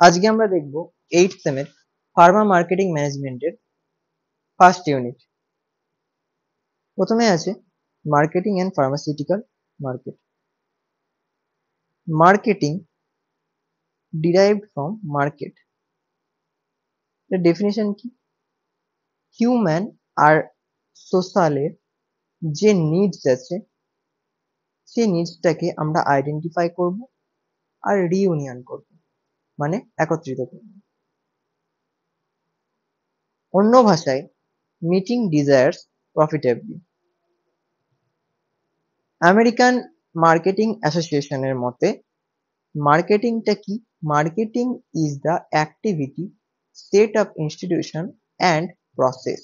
আজকে আমরা দেখব 8th সেমের ফার্মা মার্কেটিং ম্যানেজমেন্টের ফার্স্ট ইউনিট। প্রথমে আছে marketing and pharmaceutical market. Marketing derived from market. এর ডেফিনিশন কি? হিউম্যান আর সোশ্যালের যে নিডস আছে সেই নিডসটাকে আমরা আইডেন্টিফাই করব আর রিইউনিয়ন করব, মানে একত্রিত করব। অন্য ভাষায় মিটিং ডিজায়ার্স প্রফিটেবলি। আমেরিকান মার্কেটিং অ্যাসোসিয়েশনের মতে মার্কেটিংটা কি? Marketing is the activity, set of institution and process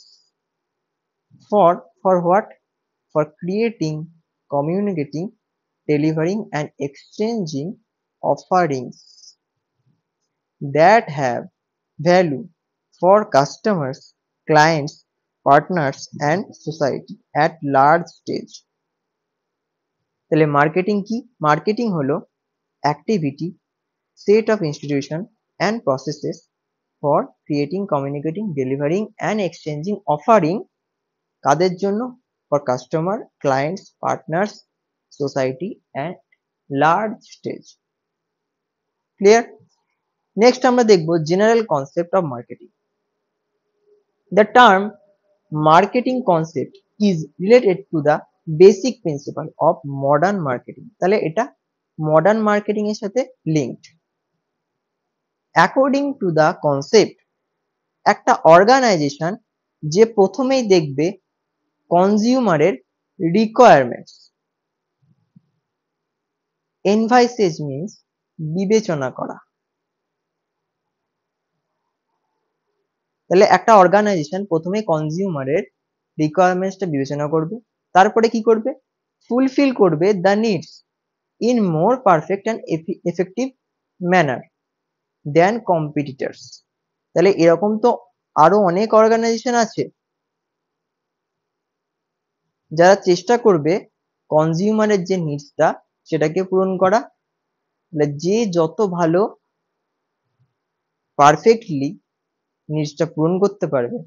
for what? For creating, communicating, delivering and exchanging offerings that have value for customers, clients, partners and society at large stage। তাহলে marketing কি? Marketing হলো activity, set of institution and processes for creating, communicating, delivering and exchanging offering কাদের জন্য? for customer, clients, partners, society and large stage। Clear? Next আমরা দেখব general concept of marketing. The term marketing concept is related to the basic principle of modern marketing। তাহলে এটা modern marketing এর সাথে linked. According to the concept, একটা organisation যে প্রথমেই দেখবে কনজিউমারের রিকোয়ারমেন্টস। এনভাইসেজ মিন্স বিবেচনা করা। তাহলে একটা অর্গানাইজেশন প্রথমে কনজিউমারের রিকোয়ারমেন্টসটা বিবেচনা করবে, তারপরে কি করবে? ফুলফিল করবে the needs in more perfect and effective manner than competitors. তাহলে এরকম তো আরো অনেক অর্গানাইজেশন আছে যারা চেষ্টা করবে কনজিউমারের যে নিডসটা সেটাকে পূরণ করা। যে যত ভালো পারফেক্টলি নিডসটা পূরণ করতে পারবে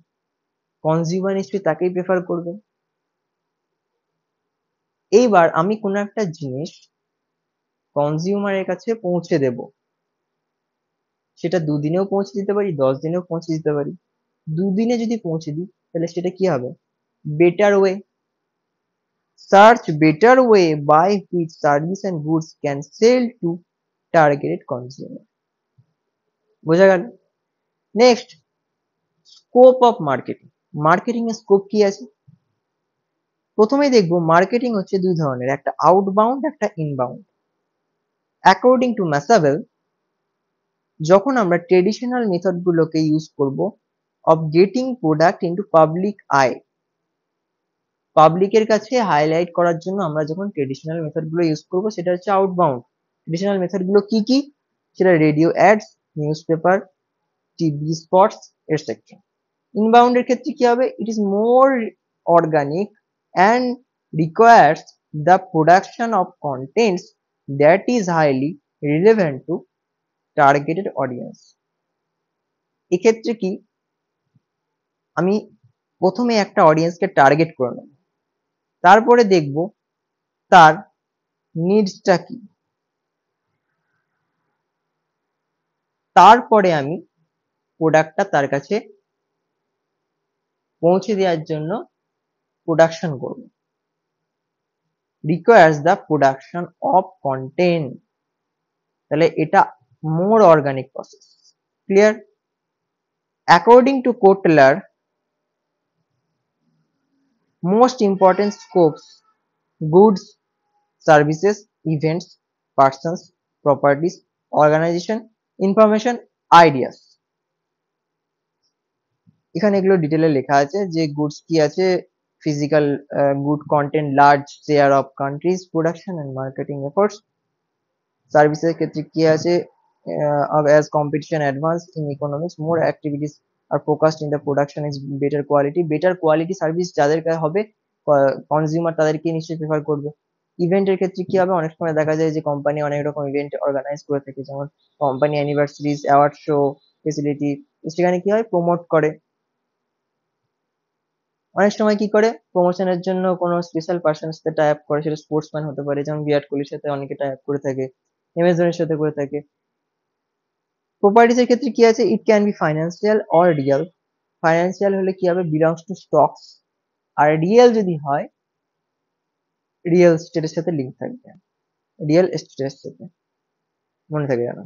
কনজিউমার নিশ্চয়ই তাকেই প্রেফার করবে। এইবার আমি কোনো একটা জিনিস কনজিউমারের কাছে পৌঁছে দেব, সেটা 2 দিনেও পৌঁছে দিতে পারি, 10 দিনেও পৌঁছে দিতে পারি। 2 দিনে যদি পৌঁছে দিই তাহলে সেটা কি হবে? Better way. Search better way by which service and goods can sell to targeted consumer. বোঝা গেল? Next, scope of marketing. Marketing এর স্কোপ কি আছে? প্রথমেই দেখবো মার্কেটিং হচ্ছে দুই ধরনের, একটা আউটবাউন্ড, একটা ইনবাউন্ড। অ্যাকর্ডিং টু ম্যাসাবেল, যখন আমরা ট্রেডিশনাল মেথড গুলোকে ইউজ করব of getting product into public I, পাবলিকের কাছে হাইলাইট করার জন্য আমরা যখন ট্রেডিশনাল মেথড গুলো ইউজ করব সেটা হচ্ছে আউটবাউন্ড। ট্রেডিশনাল মেথড গুলো কি কি? সেটা radio ads, news paper, TV spots etcetera. Inbound এর ক্ষেত্রে কি হবে? It is more organic and requires the production of contents that is highly relevant to targeted audience। এক্ষেত্রে কি? আমি প্রথমে একটা অডিয়েন্সকে টার্গেট করে নেব, তারপরে দেখব তার নিডসটা কি, তারপরে আমি প্রোডাক্টটা তার কাছে পৌঁছে দেওয়ার জন্য প্রোডাকশন করব। requires the production of content। তাহলে এটা more organic process. Clear? According to Kotler, most important scopes: goods, services, events, persons, properties, organization, information, ideas। এখানে এগুলো ডিটেলে লেখা আছে যে গুডস কি আছে, physical good content, large share of countries production and marketing efforts. সার্ভিসের ক্ষেত্রে কি আছে, as competition advance in economics, more activities are focused in the production is better quality। Better quality service যাদের হবে কনজিউমার তাদেরকে নিশ্চয়ই প্রেফার করবে। ইভেন্টের ক্ষেত্রে কি হবে, অনেক সময় দেখা যায় যে কোম্পানি অনেক রকম ইভেন্ট অর্গানাইজ করে থাকে, যেমন কোম্পানি অ্যানিভার্সারিজ, অ্যাওয়ার্ড শো, ফেসিলিটি, সেখানে কি হয় প্রমোট করে। অনেক সময় কি করে প্রমোশনের জন্য কোনো স্পেশাল পার্সনের সাথে টাই আপ করে, সেটা স্পোর্টসম্যান হতে পারে, যেমন বিরাট কোহলির সাথে অনেকে টাই আপ করে থাকে, এমএস ধোনির সাথে করে থাকে। প্রপার্টিজ এর ক্ষেত্রে কি আছে, it can be financial or real. Financial হলে কি হবে, বিলংস টু স্টকস, আর রিয়েল যদি হয় রিয়েল এস্টেটের সাথে লিঙ্ক থাকবে, রিয়েল এস্টেটের সাথে, মনে থাকে যেন।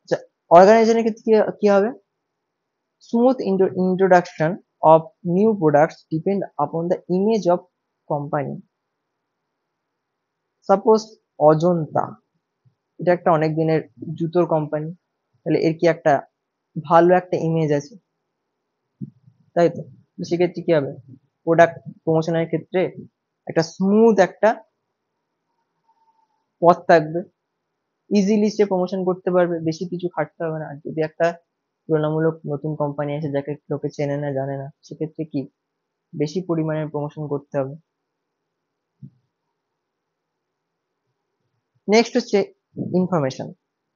আচ্ছা, অর্গানাইজেশনের ক্ষেত্রে কি হবে, smooth introduction of new products depend upon the image of company. Suppose Ajanta, এটা একটা অনেক দিনের জুতোর কোম্পানি, তাহলে এর কি একটা ভালো একটা ইমেজ আছে, তাই তো? তো সেক্ষেত্রে কি হবে, প্রোডাক্ট প্রমোশনের ক্ষেত্রে একটা স্মুথ একটা পথ থাকবে, ইজিলি সে প্রমোশন করতে পারবে, বেশি কিছু খাটতে হবে না। আর যদি একটা তুলনামূলক নতুন কোম্পানি আছে যাকে লোকে চেনে না জানে না, সেক্ষেত্রে কি বেশি পরিমাণে প্রমোশন করতে হবে। নেক্সট হচ্ছে information.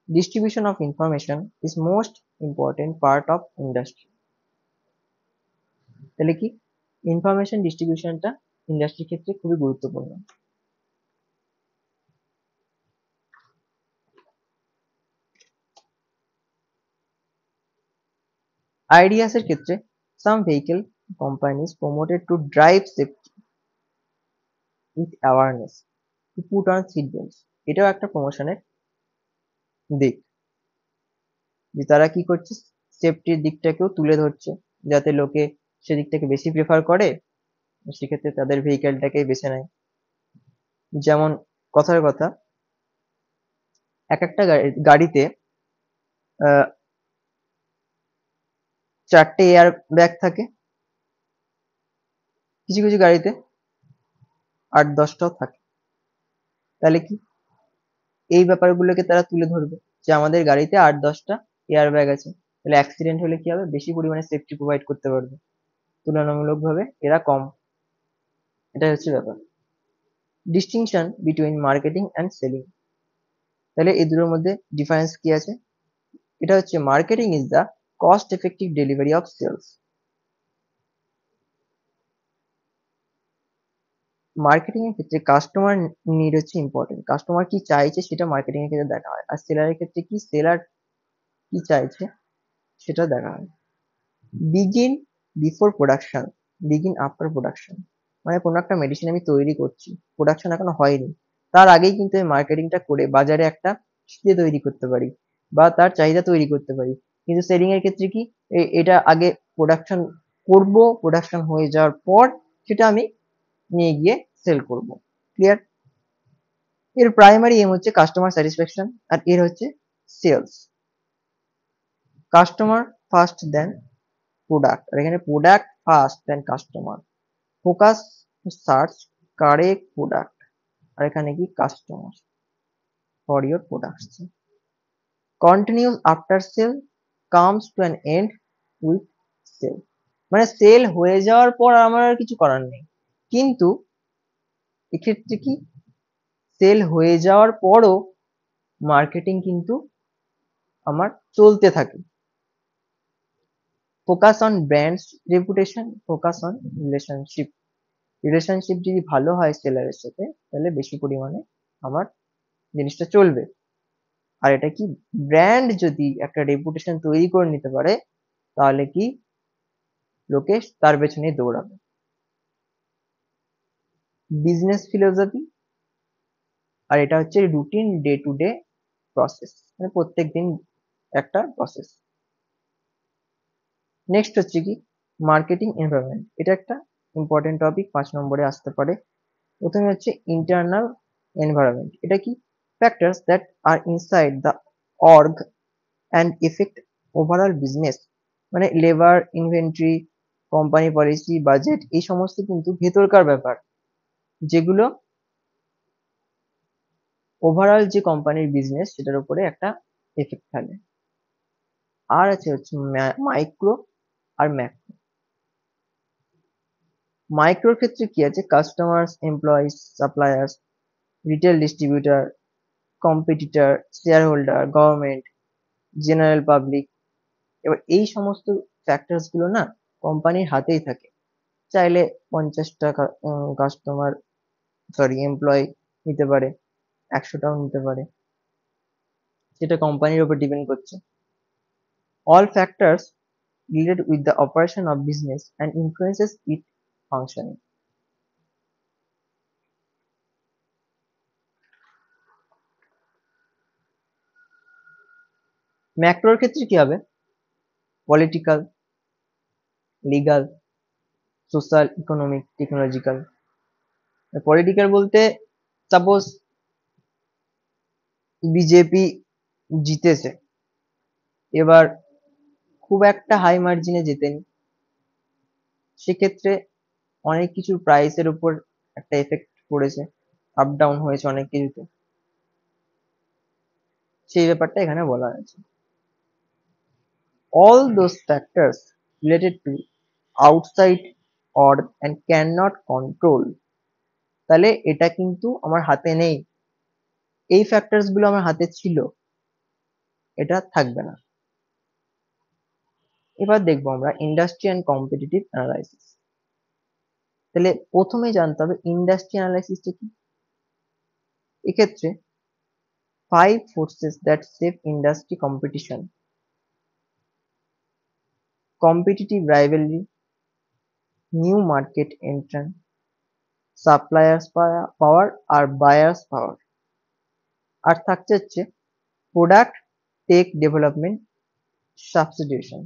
Distribution of information is most important part of industry. তাহলে কি ইনফরমেশন ডিস্ট্রিবিউশনটা ইন্ডাস্ট্রির ক্ষেত্রে খুবই গুরুত্বপূর্ণ। আইডিয়াস এর ক্ষেত্রে some vehicle companies promoted to drive safety with awareness to put on seat belts. এটাও একটা প্রমোশনের দিক, যে তারা কি করছে, সেফটির দিকটাকেও তুলে ধরছে, যাতে লোকে সেদিকটাকে বেশি প্রেফার করে, সেক্ষেত্রে তাদের ভেহিকেলটাকেই বেছে নেয়। যেমন কথার কথা, এক একটা গাড়িতে আহ, 4টে এয়ার ব্যাগ থাকে, কিছু কিছু গাড়িতে 8-10টাও থাকে। তাহলে কি এই ব্যাপারগুলোকে তারা তুলে ধরবে, যে আমাদের গাড়িতে 8-10টা এয়ার ব্যাগ আছে, তাহলে অ্যাক্সিডেন্ট হলে কি হবে, বেশি পরিমাণে সেফটি প্রোভাইড করতে পারবে, তুলনামূলকভাবে এরা কম। এটাই হচ্ছে ব্যাপার। Distinction between marketing and selling. তাহলে এই দুটোর মধ্যে ডিফারেন্স কি আছে, এটা হচ্ছে marketing is the cost effective delivery of sales. Marketing এর ক্ষেত্রে কাস্টমার নিড হচ্ছে ইম্পর্টেন্ট, কাস্টমার কি চাইছে সেটা মার্কেটিং এর ক্ষেত্রে দেখা হয়, আর সেলারের ক্ষেত্রে কি, সেলার কি চাইছে সেটা দেখা হয়। Begin before production, begin after production, মানে কোনো একটা মেডিসিন আমি তৈরি করছি, প্রোডাকশন এখনো হয়নি, তার আগেই কিন্তু আমি মার্কেটিংটা করে বাজারে একটা তৈরি করতে পারি, বা তার চাহিদা তৈরি করতে পারি। কিন্তু সেলিং এর ক্ষেত্রে কি, এটা আগে প্রোডাকশন করব, প্রোডাকশন হয়ে যাওয়ার পর সেটা আমি নিয়ে গিয়ে সেল করব। ক্লিয়ার? এর প্রাইমারি এম হচ্ছে কাস্টমার স্যাটিসফ্যাকশন, আর এর হচ্ছে sales. Customer first then product, আর এখানে product first then customer. Focus search correct product, আর এখানে কি customer for your products. Continues after sale comes to an end with sale, মানে সেল হয়ে যাওয়ার পর আমার আর কিছু করার নেই, কিন্তু এক্ষেত্রে কি, সেল হয়ে যাওয়ার পরও মার্কেটিং কিন্তু আমার চলতে থাকে। Focus on brands reputation, focus on relationship. Relationship যদি ভালো হয় সেলারের সাথে, তাহলে বেশি পরিমাণে আমার জিনিসটা চলবে। আর এটা কি, ব্র্যান্ড যদি একটা রেপুটেশন তৈরি করে নিতে পারে, তাহলে কি লোকে তার পেছনে দৌড়াবে। বিজনেস ফিলোসফি, আর এটা হচ্ছে routine day to day process, মানে প্রত্যেক দিন একটা প্রসেস। নেক্সট হচ্ছে কি, মার্কেটিং এনভায়রনমেন্ট, এটা একটা ইম্পর্টেন্ট টপিক, 5 নম্বরে আসতে পারে। প্রথমে হচ্ছে ইন্টারনাল এনভায়রনমেন্ট, এটা কি, factors that are inside the org and affect overall business, মানে labour, inventory, company policy, budget, এই সমস্ত কিন্তু ভেতরকার ব্যাপার, যেগুলো ওভারঅল যে কোম্পানির বিজনেস সেটার উপরে একটা এফেক্ট ফেলে। আর আছে হচ্ছে মাইক্রো আর ম্যাক্রো। মাইক্রোর ক্ষেত্রে কি আছে, customers, employees, suppliers, retail distributor, competitor, share holder, government, general public. এবার এই সমস্ত ফ্যাক্টরস গুলো না কোম্পানির হাতেই থাকে। চাইলে 50টা কাস্টমার এমপ্লয় নিতে পারে, 100টাও নিতে পারে, সেটা কোম্পানির উপর ডিপেন্ড করছে। All factors related with the operation of business and influences its functioning. ম্যাক্রোর ক্ষেত্রে কি হবে? Political, legal, social, economic, technological. Political বলতে সাপোজ বিজেপি জিতেছে, এবার খুব একটা হাই মার্জিনে জেতেনি, সেক্ষেত্রে অনেক কিছু প্রাইসের উপর একটা এফেক্ট পড়েছে, আপ ডাউন হয়েছে অনেক কিছুতে, সেই ব্যাপারটা এখানে বলা হয়েছে। All those factors related to outside or and cannot control, তাহলে এটা কিন্তু আমার হাতে নেই। এই ফ্যাক্টরস গুলো আমার হাতে ছিল, এটা থাকবে না। এবার দেখবো আমরা ইন্ডাস্ট্রি অ্যান্ড কম্পিটিটিভ অ্যানালাইসিস। তাহলে প্রথমে জানতে হবে ইন্ডাস্ট্রি অ্যানালাইসিসটা কি। এক্ষেত্রে 5 forces that shape industry competition: competitive rivalry, new market entrant, suppliers power R buyers power, আর থাকছে হচ্ছে প্রোডাক্ট টেক ডেভেলপমেন্ট, সাবস্টিটিউশন।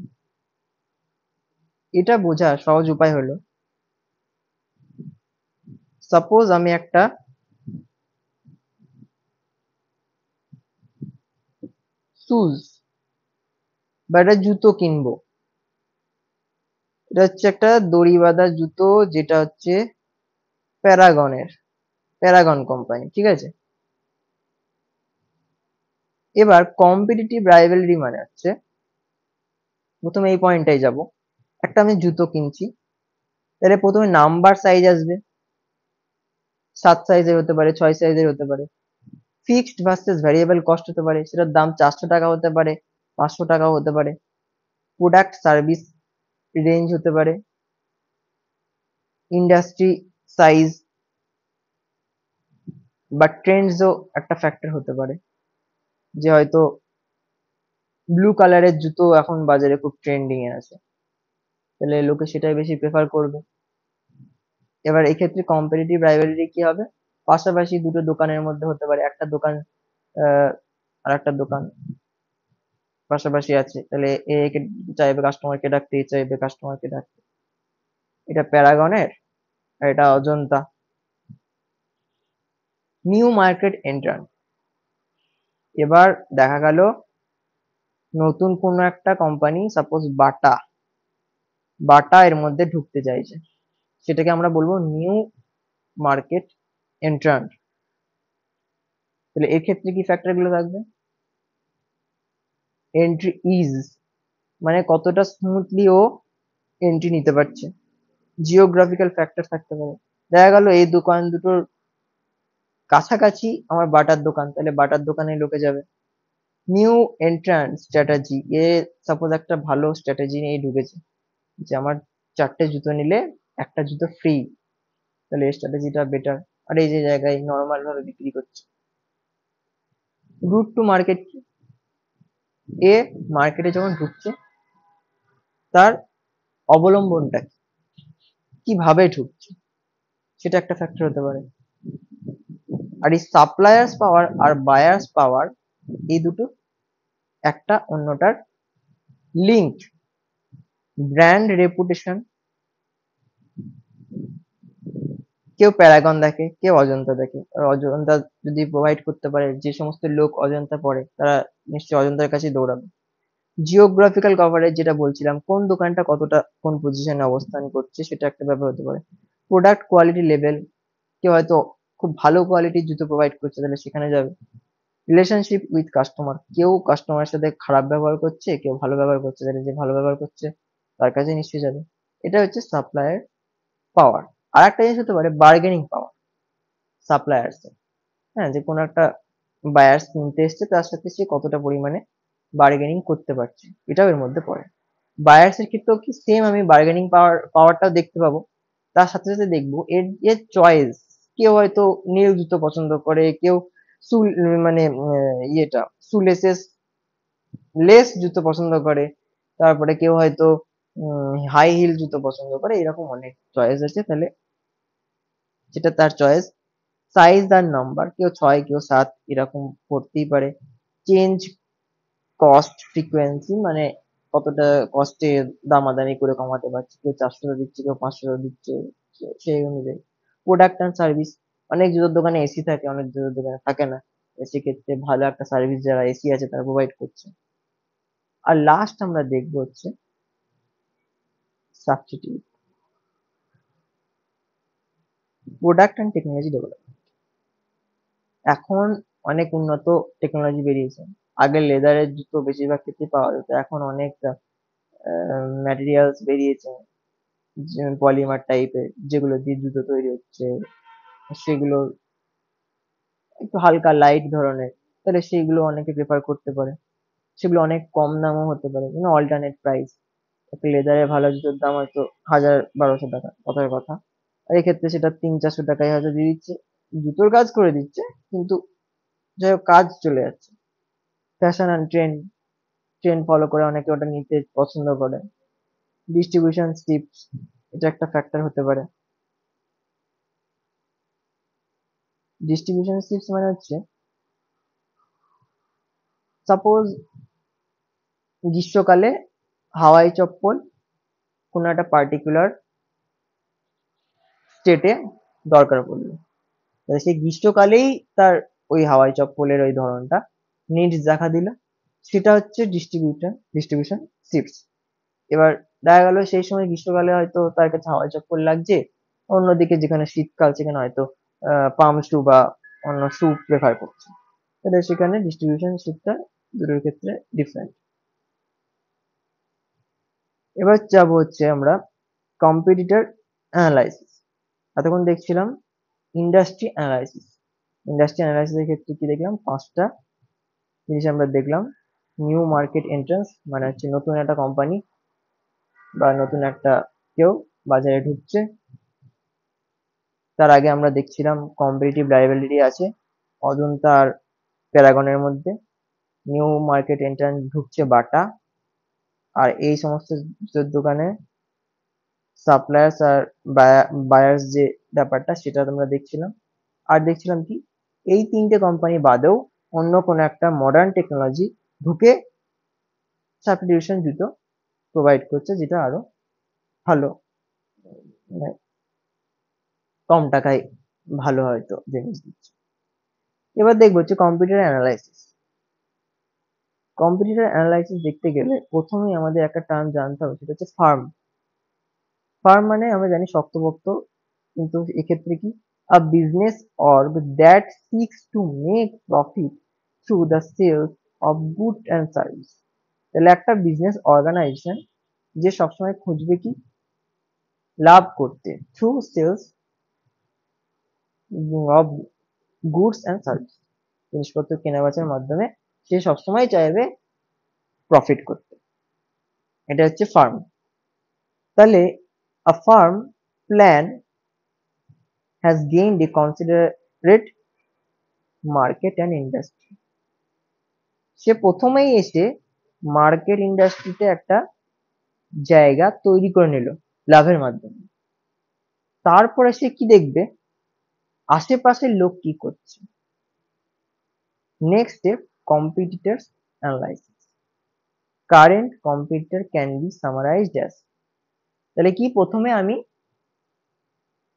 এটা বোঝার সহজ উপায় হলো, সাপোজ আমি একটা শুজ বা একটা জুতো কিনবো। এটা হচ্ছে একটা দড়ি বাঁধা জুতো, যেটা হচ্ছে প্যারাগন কোম্পানি, ঠিক আছে। এবার কম্পিটিটিভ রাইভেলরি মানে হচ্ছে, প্রথমে এই পয়েন্টটাই যাব, একটা আমি জুতো কিনছি, তাহলে প্রথমে নাম্বার সাইজ আসবে, 7 সাইজের হতে পারে, 6 সাইজের হতে পারে। ফিক্সড ভার্সেস ভ্যারিয়েবল কস্ট হতে পারে, সেটার দাম 400 টাকা হতে পারে, 500 টাকাও হতে পারে। প্রোডাক্ট সার্ভিস রেঞ্জ হতে পারে, ইন্ডাস্ট্রি সাইজ বা ট্রেন্ডসও একটা ফ্যাক্টর হতে পারে, যে হয়তো ব্লু কালারের জুতো এখন বাজারে খুব ট্রেন্ডিং এ আছে, তাহলে লোকে সেটাই বেশি প্রেফার করবে। এবার এক্ষেত্রে কম্পিটিটিভ রাইভালরি কি হবে? পাশাপাশি দুটো দোকানের মধ্যে হতে পারে, একটা দোকান আর একটা দোকান পাশাপাশি আছে, তাহলে এ কে চাইবে কাস্টমারকে ডাকতে, এ চাইবে কাস্টমারকে ডাকতে। এটা প্যারাগনের আর এটা অজন্তা। নিউ মার্কেট এন্ট্রান্ট, এবার দেখা গেল নতুন কোনো একটা কোম্পানি, সাপোজ বাটা এর মধ্যে ঢুকতে চাইছে, সেটাকে আমরা বলবো নিউ মার্কেট এন্ট্রান্ট। তাহলে এর ক্ষেত্রে কি ফ্যাক্টর গুলো থাকবে? এন্ট্রি ইজ, মানে কতটা স্মুথলি ও এন্ট্রি নিতে পারছে। জিওগ্রাফিক্যাল ফ্যাক্টর থাকতে পারে, দেখা গেল এই দোকান দুটোর কাছাকাছি আমার বাটার দোকান, তাহলে বাটার দোকানে লোকে যাবে। নিউ এন্ট্রান্ট স্ট্র্যাটেজি, এ সাপোজ একটা ভালো স্ট্র্যাটেজি নিয়ে ঢুকেছে, যে আমার 4টে জুতো নিলে একটা জুতো ফ্রি, তাহলে এই স্ট্র্যাটেজিটা বেটার, আর এই যে জায়গায় নর্মাল ভাবে বিক্রি করছে। রুট টু মার্কেট, এ মার্কেটে যখন ঢুকছে তার অবলম্বনটা কিভাবে ঢুকছে, সেটা একটা ফ্যাক্টর হতে পারে। আর এই সাপ্লায়ার্স পাওয়ার আর বায়ার্স পাওয়ার, এই দুটো একটা অন্যটার লিঙ্ক। ব্র্যান্ড রেপুটেশন, কেউ প্যারাগন দেখে, কেউ অজন্তা দেখে, আর অজন্তা যদি প্রোভাইড করতে পারে, যে সমস্ত লোক অজন্তা পড়ে তারা নিশ্চয়ই অজন্তার কাছে দৌড়াবে। জিওগ্রাফিক্যাল কভারেজ, যেটা বলছিলাম, কোন দোকানটা কতটা কোন পজিশনে অবস্থান করছে, সেটা একটা ব্যাপার হতে পারে। প্রোডাক্ট কোয়ালিটি লেভেল, কেউ হয়তো খুব ভালো কোয়ালিটির জুতো প্রোভাইড করছে, তাহলে সেখানে যাবে। রিলেশনশিপ উইথ কাস্টমার, কেউ কাস্টমারের সাথে খারাপ ব্যবহার করছে, কেউ ভালো ব্যবহার করছে, তাহলে যে ভালো ব্যবহার করছে তার কাছে নিশ্চয়ই যাবে। এটা হচ্ছে সাপ্লায়ার পাওয়ার। আর একটা জিনিস হতে পারে বার্গেনিং পাওয়ার সাপ্লায়ার্স। হ্যাঁ, যে কোনো একটা বায়ার্স কিনতে এসছে তার সাথে সে কতটা পরিমাণে বার্গেনিং করতে পারছে, এটাও এর মধ্যে পড়ে। বায়ার্স এর ক্ষেত্রেও কি সেম আমি বার্গেনিং পাওয়ারটাও দেখতে পাবো, তার সাথে সাথে দেখবো এর যে চয়েস। কেউ হয়তো নীল জুতো পছন্দ করে, কেউ সুল মানে ইয়েটা সুলেসেস লেস জুতো পছন্দ করে, তারপরে কেউ হয়তো হাই হিল জুতো পছন্দ করে, এরকম অনেক চয়েস আছে। তাহলে যেটা তার চয়েস, সাইজ আর নাম্বার, কেউ 6 কেউ 7 এরকম পড়তেই পারে। চেঞ্জ কস্ট ফ্রিকোয়েন্সি, মানে কতটা কস্টে দামাদামি করে কমাতে পারছে, কেউ 400 দিচ্ছে, কেউ 500 দিচ্ছে, সেই অনুযায়ী। প্রোডাক্ট অ্যান্ড সার্ভিস, অনেক জুতোর দোকানে এসি থাকে, অনেক জুতোর দোকানে থাকে না, সেক্ষেত্রে ভালো একটা সার্ভিস যারা এসি আছে তারা প্রোভাইড করছে। আর লাস্ট আমরা দেখবো হচ্ছে substitute, product and technology development. এখন অনেক উন্নত টেকনোলজি বেরিয়েছে। আগে লেদারের জুতো বেশিরভাগ ক্ষেত্রে পাওয়া যেত, এখন অনেক ম্যাটেরিয়ালস বেরিয়েছে, পলিমার টাইপের, যেগুলো দিয়ে জুতো তৈরি হচ্ছে, সেগুলো একটু হালকা লাইট ধরনের, তাহলে সেইগুলো অনেকে প্রেফার করতে পারে। সেগুলো অনেক কম দামও হতে পারে, কিন্তু অল্টারনেট প্রাইস। একটা লেদারের ভালো জুতোর দাম হয়তো 1000-1200 টাকা, কথার কথা। আর এক্ষেত্রে সেটা 300-400 টাকায় হয়তো দিয়ে দিচ্ছে, জুতোর কাজ করে দিচ্ছে, কিন্তু যাই হোক কাজ চলে যাচ্ছে। Fashion and trend, trend follow করে অনেকে ওটা নিতে পছন্দ করে। ডিস্ট্রিবিউশন টিপস, এটা একটা ফ্যাক্টর হতে পারে। ডিস্ট্রিবিউশন টিপস মানে হচ্ছে, সাপোজ গ্রীষ্মকালে হাওয়াই চপ্পল কোনো একটা পার্টিকুলার স্টেটে দরকার পড়লো, তাহলে সেই গ্রীষ্মকালেই তার ওই হাওয়াই চপ্পলের ওই ধরনটা নিডস দেখা দিল, সেটা হচ্ছে ডিস্ট্রিবিউশন শিপস। এবার দেখা গেল সেই সময় গ্রীষ্মকালে হয়তো তার কাছে হাওয়াই চপ্পল লাগছে, অন্যদিকে যেখানে শীতকাল সেখানে হয়তো পাম শু বা অন্য শু প্রেফার করছে, তাহলে সেখানে ডিস্ট্রিবিউশন শিপটা দুটোর ক্ষেত্রে ডিফারেন্ট। এবার যাবো হচ্ছে আমরা কম্পিটিটর অ্যানালাইসিস। এতক্ষণ দেখছিলাম ইন্ডাস্ট্রি অ্যানালাইসিস। ইন্ডাস্ট্রি অ্যানালাইসিসের ক্ষেত্রে কি দেখলাম, 5টা জিনিস আমরা দেখলাম। নিউ মার্কেট এন্ট্রান্স, মানে হচ্ছে নতুন একটা কোম্পানি বা নতুন একটা কেউ বাজারে ঢুকছে। তার আগে আমরা দেখছিলাম কম্পিটিটিভ লাইবিলিটি আছে অজন্তা আর প্যারাগনের মধ্যে। নিউ মার্কেট এন্ট্রান্স ঢুকছে বাটা, আর এই সমস্ত জুতোর দোকানে সাপ্লায়ার্স আর বায়ার্স যে ব্যাপারটা, সেটা আমরা দেখছিলাম। আর দেখছিলাম কি, এই 3টে কোম্পানি বাদেও অন্য কোনো একটা মডার্ন টেকনোলজি ঢুকে সাবস্টিটিউশন জুতো প্রোভাইড করছে, যেটা আরো ভালো, মানে কম টাকায় ভালো হয়তো জিনিস দিচ্ছে। এবার দেখবো হচ্ছে কম্পিউটার অ্যানালাইসিস। কম্পিউটার অ্যানালাইসিস দেখতে গেলে প্রথমেই আমাদের একটা টার্ম জানতে হবে, সেটা হচ্ছে ফার্ম। ফার্ম মানে আমরা জানি শক্তপোক্ত, কিন্তু এক্ষেত্রে কি, a business org that seeks to make profit through the sales of good and service. তাহলে একটা বিজনেস অর্গানাইজেশন যে সবসময় খুঁজবে কি, লাভ করতে, through sales of goods and service, জিনিসপত্র কেনাবেচার মাধ্যমে সে সবসময় চাইবে প্রফিট করতে। এটা হচ্ছে ফার্ম। তাহলে a firm plan has gained a considerate market and industry. সে প্রথমেই এসে মার্কেট ইন্ডাস্ট্রিতে একটা জায়গা তৈরি করে নিল লাভের মাধ্যমে। তারপরে সে কি দেখবে, আশেপাশের লোক কি করছে। Next step, competitors analysis. Current competitor can be summarised as. তাহলে কি, প্রথমে আমি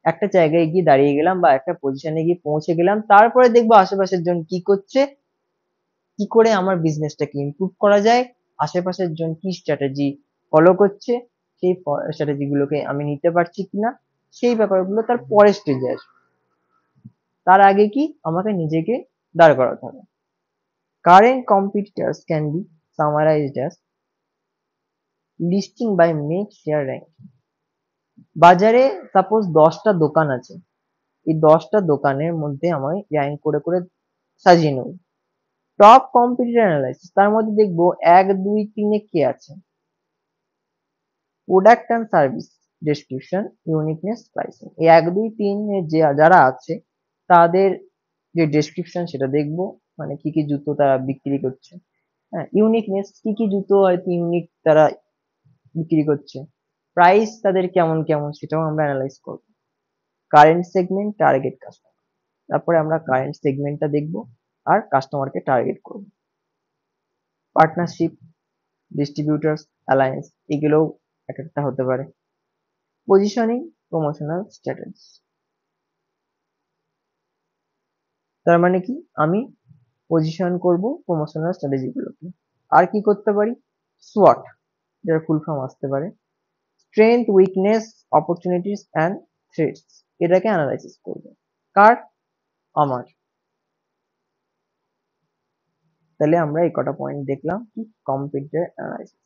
একটা জায়গায় গিয়ে দাঁড়িয়ে গেলাম বা একটা পজিশনে গিয়ে পৌঁছে গেলাম, তারপরে দেখবো আশেপাশের জন কি করছে, কি করে আমার বিজনেসটাকে ইমপ্রুভ করা যায়, আশেপাশের জন কি স্ট্র্যাটেজি ফলো করছে, সেই স্ট্র্যাটেজি গুলোকে আমি নিতে পারছি কিনা, সেই ব্যাপারগুলো তার পরের স্টেজে আসবে। তার আগে কি, আমাকে নিজেকে দাঁড় করাতে হবে। Current competitors can be summarised as listing by make share rank. বাজারে সাপোজ 10টা দোকান আছে, এই 10টা দোকানের মধ্যে আমি র্যাঙ্ক করে করে সাজিয়ে নেব। টপ কম্পিটিটর অ্যানালাইসিস, তার মধ্যে দেখবো 1, 2, 3 এ কে আছে। Product and service, description, uniqueness, pricing. এই 1, 2, 3 এ যারা আছে তাদের যে ডেসক্রিপশন সেটা দেখবো, মানে কি কি জুতো তারা বিক্রি করছে। হ্যাঁ, ইউনিকনেস, কি কি জুতো হয়তো ইউনিক তারা বিক্রি করছে। প্রাইস তাদের কেমন কেমন সেটাও আমরা অ্যানালাইজ করবো। কারেন্ট সেগমেন্ট, টার্গেট কাস্টমার, তারপরে আমরা কারেন্ট সেগমেন্টটা দেখবো আর কাস্টমারকে টার্গেট করবো। পার্টনারশিপ, ডিস্ট্রিবিউটার্স, অ্যালায়েন্স, এগুলোও এক একটা হতে পারে। Positioning, promotional strategy. তার মানে কি, আমি পজিশন করব প্রমোশনাল স্ট্র্যাটেজি গুলোকে। আর কি করতে পারি, সোয়াট, যার ফুল ফর্ম আসতে পারে strength, weakness, opportunities and threats, এটাকে অ্যানালাইসিস করব। কার, আমার। তাহলে আমরা এই কটা পয়েন্ট দেখলাম কি কম্পিটিটর অ্যানালাইসিস।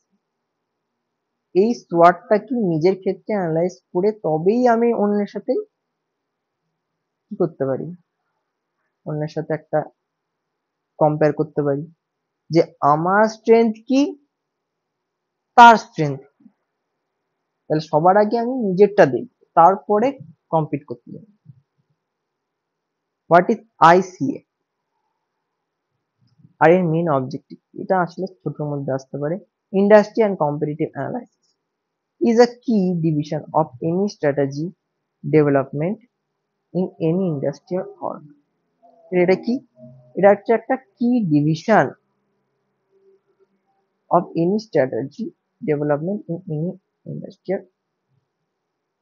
এই সোয়াটটা কি নিজের ক্ষেত্রে অ্যানালাইজ করে তবেই আমি অন্যের সাথে কি করতে পারি, অন্যের সাথে একটা কম্পেয়ার করতে পারি যে আমার স্ট্রেংথ কি, তার স্ট্রেংথ। তাহলে সবার আগে আমি নিজেরটা দেখব, তারপরে কম্পিট করতে যাবো। হোয়াট ইজ আইসিএ, আর এর মেন অবজেক্টিভ, এটা আসলে ছোটর মধ্যে আসতে পারে। Industry and competitive analysis is a key division of any strategy development in any industry or. এটা কি, এটা হচ্ছে একটা key division of any strategy development in any industry.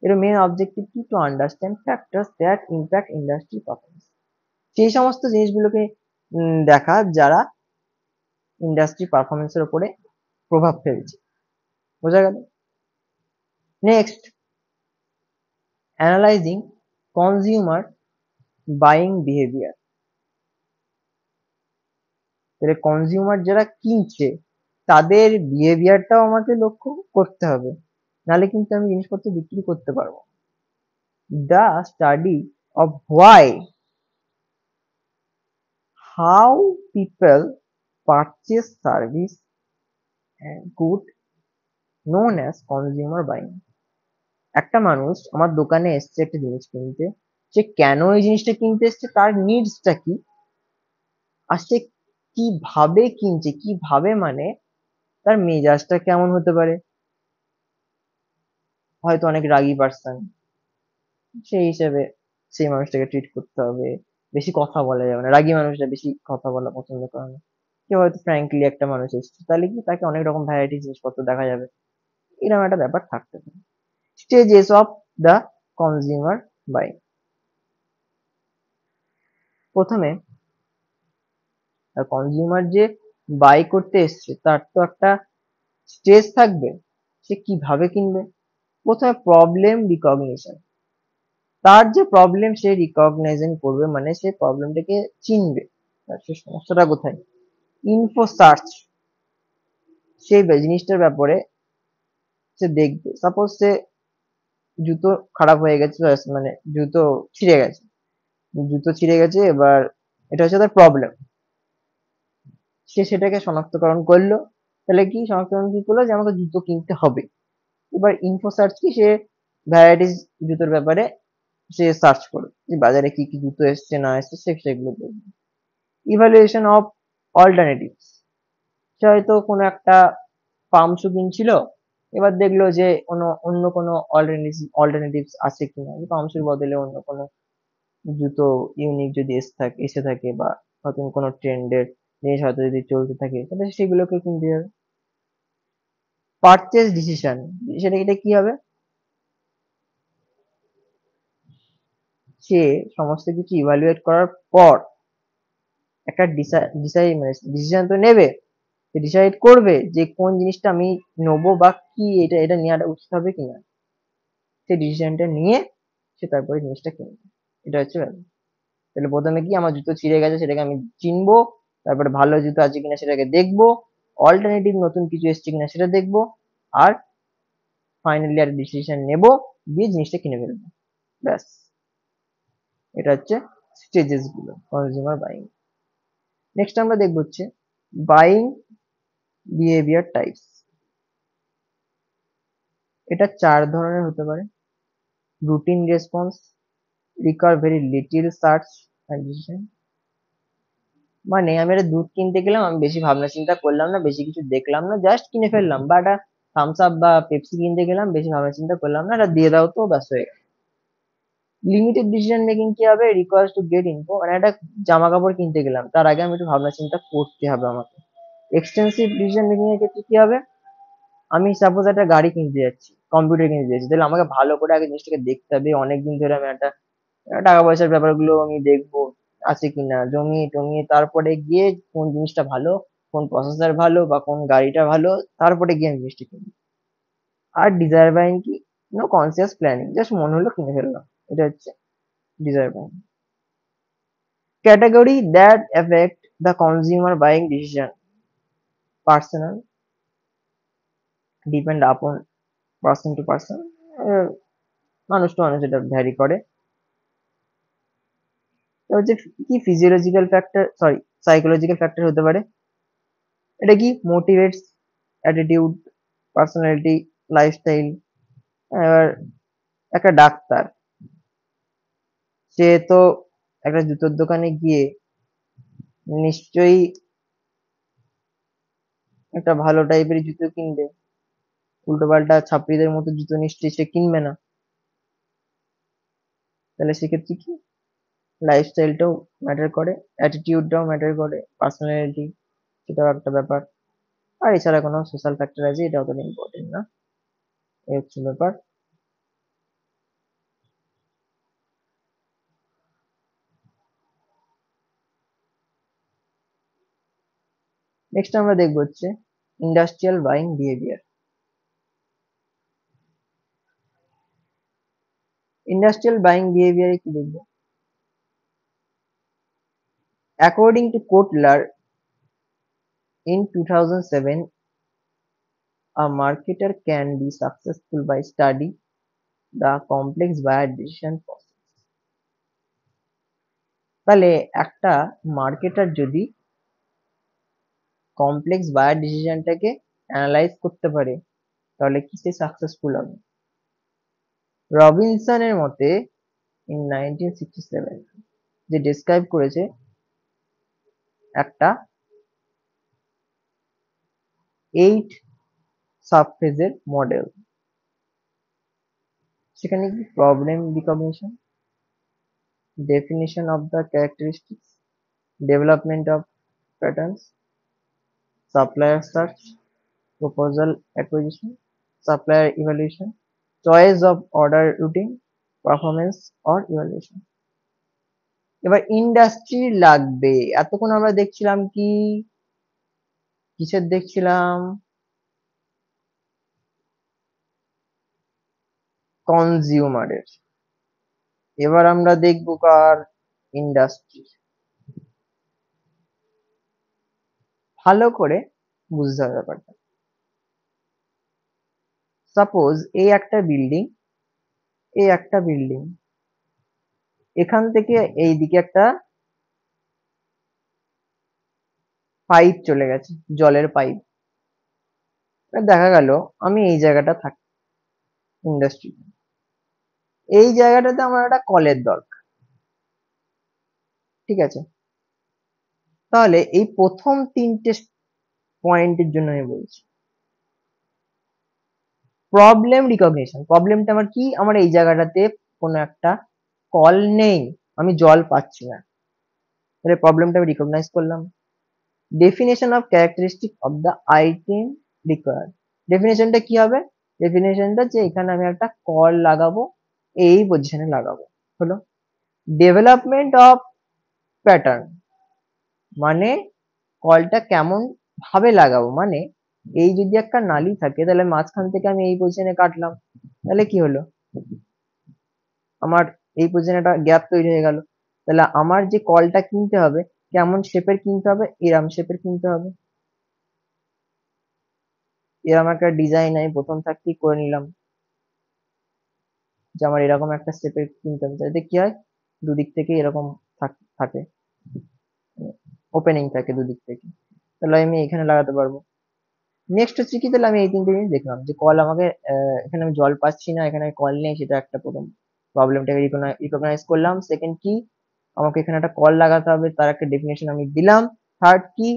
এর মেন অবজেক্টিভ কি, to understand factors that impact industry performance, সেই সমস্ত জিনিসগুলোকে দেখা যারা ইন্ডাস্ট্রি পারফরমেন্সের উপরে প্রভাব ফেলছে। বোঝা গেল? Next, analysing consumer buying behaviour. তাহলে কনজিউমার যারা কিনছে তাদের বিহেভিয়ারটাও আমাকে লক্ষ্য করতে হবে, নাহলে কিন্তু আমি জিনিসপত্র বিক্রি করতে পারবো। The study of why, how people purchase service and good known as consumer buying. একটা মানুষ আমার দোকানে এসছে একটা জিনিস কিনতে, সে কেন এই জিনিসটা কিনতে এসছে, তার নিডসটা কি, আর সে কিভাবে কিনছে, কিভাবে মানে তার মেজাজটা কেমন হতে পারে। হয়তো অনেক রাগী পার্সন, সেই হিসেবে সেই মানুষটাকে ট্রিট করতে হবে। বেশি কথা বলা যাবে না, রাগী মানুষরা বেশি কথা বলা পছন্দ করে না। কেউ হয়তো ফ্র্যাঙ্কলি একটা মানুষ এসছে, তাহলে কি তাকে অনেক রকম ভ্যারাইটি জিনিসপত্র দেখা যাবে, এরকম একটা ব্যাপার থাকতে পারে। Stages of the consumer buy. প্রথমে কনজিউমার যে বাই করতে এসছে তার তো একটা স্টেজ থাকবে, সে কিভাবে কিনবে। প্রথমে প্রবলেম রিকগনিশন, তার যে প্রবলেম সে রিকগনাইজেশন করবে, মানে সে প্রবলেমটাকে চিনবে, সে সমস্যাটা কোথায়। ইনফো সার্চ, সেই জিনিসটার ব্যাপারে সে দেখবে। সাপোজ সে জুতো খারাপ হয়ে গেছে, মানে জুতো ছিঁড়ে গেছে, এবার এটা হচ্ছে তার প্রবলেম, সে সেটাকে শনাক্তকরণ করলো। তাহলে কি শনাক্তকরণ কি করলো, যে আমাকে জুতো কিনতে হবে। এবার ইনফো সার্চ কি, সে ভ্যারাইটিস জুতোর ব্যাপারে সে সার্চ করবে, যে বাজারে কি কি জুতো এসছে না এসছে সে সেগুলো দেখবে। ইভালুয়েশন অফ অল্টারনেটিভস, সে হয়তো কোনো একটা পাম্প শু কিনছিল, এবার দেখলো যে অন্য কোনো অল্টারনেটিভস আছে কিনা, পাম্প শুর বদলে অন্য কোনো জুতো ইউনিক যদি এসে থাকে বা নতুন কোনো ট্রেন্ডের জিনিস হয়তো যদি চলতে থাকে, তাহলে সেগুলোকে কিনতে যাবে। পারচেজ ডিসিশন, সেটা এটা কি হবে, সে সমস্ত কিছু ইভালুয়েট করার পর একটা ডিসিশন তো নেবে, সে ডিসাইড করবে যে কোন জিনিসটা আমি নেবো বা কি এটা নেওয়াটা উচিত হবে কিনা। সে ডিসিশনটা নিয়ে সে তারপরে জিনিসটা কিনবে। এটা হচ্ছে ব্যাপার। তাহলে প্রথমে কি, আমার জুতো ছিঁড়ে গেছে সেটাকে আমি চিনবো, তারপরে ভালো জুতো আছে কিনা সেটাকে দেখবো, অল্টারনেটিভ নতুন কিছু এসছে কিনা সেটা দেখবো, আর ফাইনালি আর ডিসিশন নেবো, দিয়ে জিনিসটা কিনে ফেলবো, ব্যাস। এটা হচ্ছে স্টেজেস গুলো কনজিউমার বাইং। নেক্সট আমরা দেখব হচ্ছে বাইং বিহেভিয়ার টাইপস। এটা 4 ধরনের হতে পারে। Routine response, require very little search and decision. মানে আমি একটা দুধ কিনতে গেলাম, আমি বেশি ভাবনা চিন্তা করলাম না, বেশি কিছু দেখলাম না, জাস্ট কিনে ফেললাম। বা একটা থামস আপ বা পেপসি কিনতে গেলাম, বেশি ভাবনা চিন্তা করলাম না, এটা দিয়ে দাও তো, ব্যাস হয়ে গেল। লিমিটেড ডিসিশন মেকিং কি হবে, রিকোয়ার্স টু গেট ইনফো। মানে একটা জামা কাপড় কিনতে গেলাম, তার আগে আমি একটু ভাবনা চিন্তা করতে হবে আমাকে। এক্সটেন্সিভ ডিসিশন মেকিং এর ক্ষেত্রে কি হবে, আমি সাপোজ একটা গাড়ি কিনতে যাচ্ছি, কম্পিউটার কিনতে যাচ্ছি, তাহলে আমাকে ভালো করে আগে জিনিসটাকে দেখতে হবে। অনেকদিন ধরে আমি একটা টাকা পয়সার ব্যাপারগুলো আমি দেখবো আছে কিনা, জমিয়ে টমিয়ে তারপরে গিয়ে কোন জিনিসটা ভালো, কোন প্রসেসর ভালো বা কোন গাড়িটা ভালো, তারপরে গিয়ে আমি জিনিসটা কিনি। আর ডিজায়ার বাইং কি, নো কনসিয়াস প্ল্যানিং, জাস্ট মনে হলো কিনে ফেললাম, এটা হচ্ছে desire buying. Category that effect the consumer buying decision, personal, depend আপন পার্সন টু পার্সন, মানুষ টু মানুষ এটা ভ্যারি করে। এটা হচ্ছে কি physiological factor, sorry psychological factor হতে পারে। এটা কি মোটিভেটস, অ্যাটিটিউড, পার্সোনালিটি, লাইফস্টাইল। এবার একটা ডাক্তার, সে তো একটা জুতোর দোকানে গিয়ে নিশ্চয়ই একটা ভালো টাইপের জুতো কিনবে, উল্টো পাল্টা ছাপড়িদের মতো জুতো নিশ্চয়ই সে কিনবে না। তাহলে সেক্ষেত্রে কি লাইফস্টাইলটাও ম্যাটার করে, অ্যাটিটিউডটাও ম্যাটার করে, পার্সোনালিটি সেটাও একটা ব্যাপার। আর এছাড়া কোনো সোশ্যাল ফ্যাক্টর আছে, এটা অতটা ইম্পর্টেন্ট না। এই হচ্ছে ব্যাপার। নেক্সট আমরা দেখবো হচ্ছে industrial buying behaviour. Industrial buying বিহেভিয়ারে কি দেখবো, according to Kotler in 2007, a marketer can be successful by studying the complex buyer decision process. তাহলে একটা মার্কেটার যদি কমপ্লেক্স বায়ার ডিসিশনটাকে অ্যানালাইজ করতে পারে, তাহলে কি সে সাকসেসফুল হবে। রবিনসনের মতে ইন 1967 যে ডেসক্রাইব করেছে একটা 8 সাবফেজের মডেল। সেখানে কি problem recognition, definition of the characteristics, development of patterns, supplier search, proposal acquisition, supplier evaluation, choice of order routing, performance or evaluation। এবার ইন্ডাস্ট্রি লাগবে। এতক্ষণ আমরা দেখছিলাম কি, কিসের দেখছিলাম, কনজিউমারের। এবার আমরা দেখবো কার, ইন্ডাস্ট্রি। ভালো করে বুঝতে হবে ব্যাপারটা। সাপোজ এই একটা বিল্ডিং, এখান থেকে এইদিকে একটা পাইপ চলে গেছে, জলের পাইপ। দেখা গেল আমি এই জায়গাটা থাকি, ইন্ডাস্ট্রি, এই জায়গাটাতে আমার একটা কলের দরকার, ঠিক আছে। তাহলে এই প্রথম 3টে পয়েন্টের জন্য আমি বলছি প্রবলেম রিকগনিশন। প্রবলেমটা আমার কি, আমার এই জায়গাটাতে কোনো একটা কল নেই, আমি জল পাচ্ছি না, তাহলে প্রবলেমটা আমি রিকগনাইজ করলাম। Definition of characteristic of the item required. ডেফিনেশনটা কি হবে, ডেফিনেশনটা যে এখানে আমি একটা কল লাগাবো, এই পজিশনে লাগাবো, হলো। ডেভেলপমেন্ট অফ প্যাটার্ন, মানে কলটা কেমন ভাবে লাগাবো, মানে এই যদি একটা নালি থাকে, তাহলে মাঝখান থেকে আমি এই পজিশনে কাটলাম, তাহলে কি হলো, আমার এই পজিশনে একটা গ্যাপ তৈরি হয়ে গেল। তাহলে আমার যে কলটা কিনতে হবে, কেমন শেপের কিনতে হবে, এরম শেপের কিনতে হবে। এরম একটা ডিজাইন আমি প্রথম থাকতেই করে নিলাম যে আমার এরকম একটা শেপের কিনতে হবে, যাতে কি হয়, দুদিক থেকে এরকম থাকে, ওপেনিং থাকে দুদিক থেকে, তাহলে আমি এখানে লাগাতে পারবো। নেক্সট হচ্ছে কি, তাহলে আমি এই তিনটে জিনিস দেখলাম যে কল আমাকে এখানে আমি জল পাচ্ছি না, এখানে কল নেই, সেটা একটা প্রথম প্রবলেমটাকে রিকগনাইজ করলাম। সেকেন্ড কি, আমাকে এখানে একটা কল লাগাতে হবে, তার একটা ডেফিনেশন আমি দিলাম। থার্ড কি,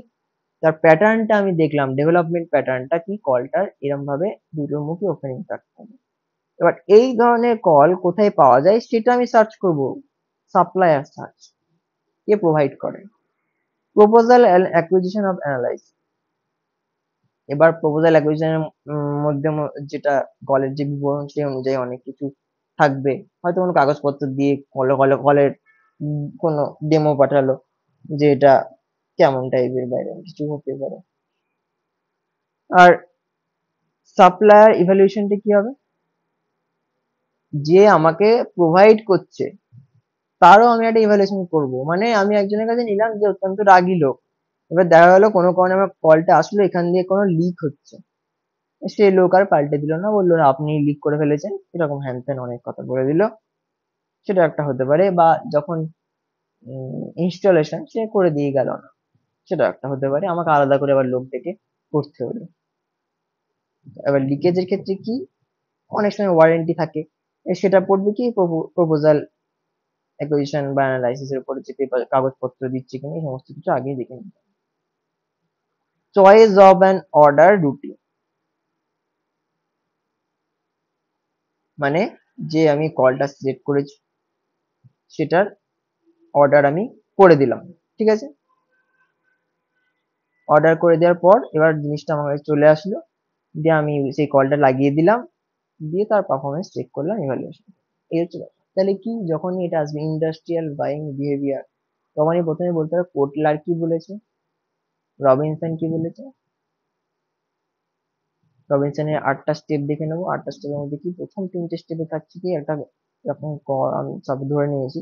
তার প্যাটার্নটা আমি দেখলাম, ডেভেলপমেন্ট প্যাটার্নটা কি, কলটার এরম ভাবে দুটো মুখী ওপেনিং থাকতে হবে। এবার এই ধরনের কল কোথায় পাওয়া যায় সেটা আমি সার্চ করব, সাপ্লায়ার সার্চ, কে প্রোভাইড করে, প্রপোজাল অ্যাকুইজিশন অফ অ্যানালাইজ। এবার প্রপোজাল অ্যাকুইজিশনের মধ্যে যেটা কলের যে বিবরণ সেই অনুযায়ী অনেক কিছু থাকবে, হয়তো কোনো কাগজপত্র দিয়ে কলের কোনো ডেমো পাঠালো যে এটা কেমন টাইপের, বাইরে কিছু হতে পারে। আর সাপ্লায়ার ইভ্যালুয়েশনটা কি হবে, যে আমাকে প্রোভাইড করছে তারও আমি একটা ইভ্যালুয়েশন করব। মানে আমি একজনের কাছে নিলাম যে অত্যন্ত রাগী লোক, এবার দেখা গেলো কোনো কারণে আমার কলটা আসলো, এখান দিয়ে কোনো লিক হচ্ছে, সে লোক আর পাল্টে দিল না, বললো না আপনি লিক করে ফেলেছেন, এরকম হ্যান ত্যান অনেক কথা বলে দিল, সেটা একটা হতে পারে। বা যখন ইনস্টলেশন সে করে দিয়ে গেল না, সেটা একটা হতে পারে, আমাকে আলাদা করে আবার লোক ডেকে করতে হলো। এবার লিকেজের ক্ষেত্রে কি, অনেক সময় ওয়ারেন্টি থাকে, সেটা পড়বে কি, প্রপোজাল অ্যাকুইজিশন বা অ্যানালাইসিস এর উপরে যে পেপার কাগজপত্র দিচ্ছে কিনা এই সমস্ত কিছু আগেই দেখে নিতে। Choice of an order routine, মানে যে আমি কলটা সিলেক্ট করেছি সেটার অর্ডার আমি করে দিলাম, ঠিক আছে। অর্ডার করে দেওয়ার পর এবার জিনিসটা আমার কাছে চলে আসলো, দিয়ে আমি সেই কলটা লাগিয়ে দিলাম, দিয়ে তার পারফরমেন্স চেক করলাম, ইভ্যালুয়েশন। এই হচ্ছে ব্যাপার। তাহলে কি, যখনই এটা আসবে ইন্ডাস্ট্রিয়াল বাইং বিহেভিয়ার, তখনই প্রথমে বলতে হবে কোটলার কি বলেছে, রবিনসন কি বলেছে। রবিনসনের 8টা স্টেপ দেখে নেবো, 8টা স্টেপের মধ্যে কি প্রথম 3টে স্টেপে থাকছে কি, একটা এরকম আমি সব ধরে নিয়েছি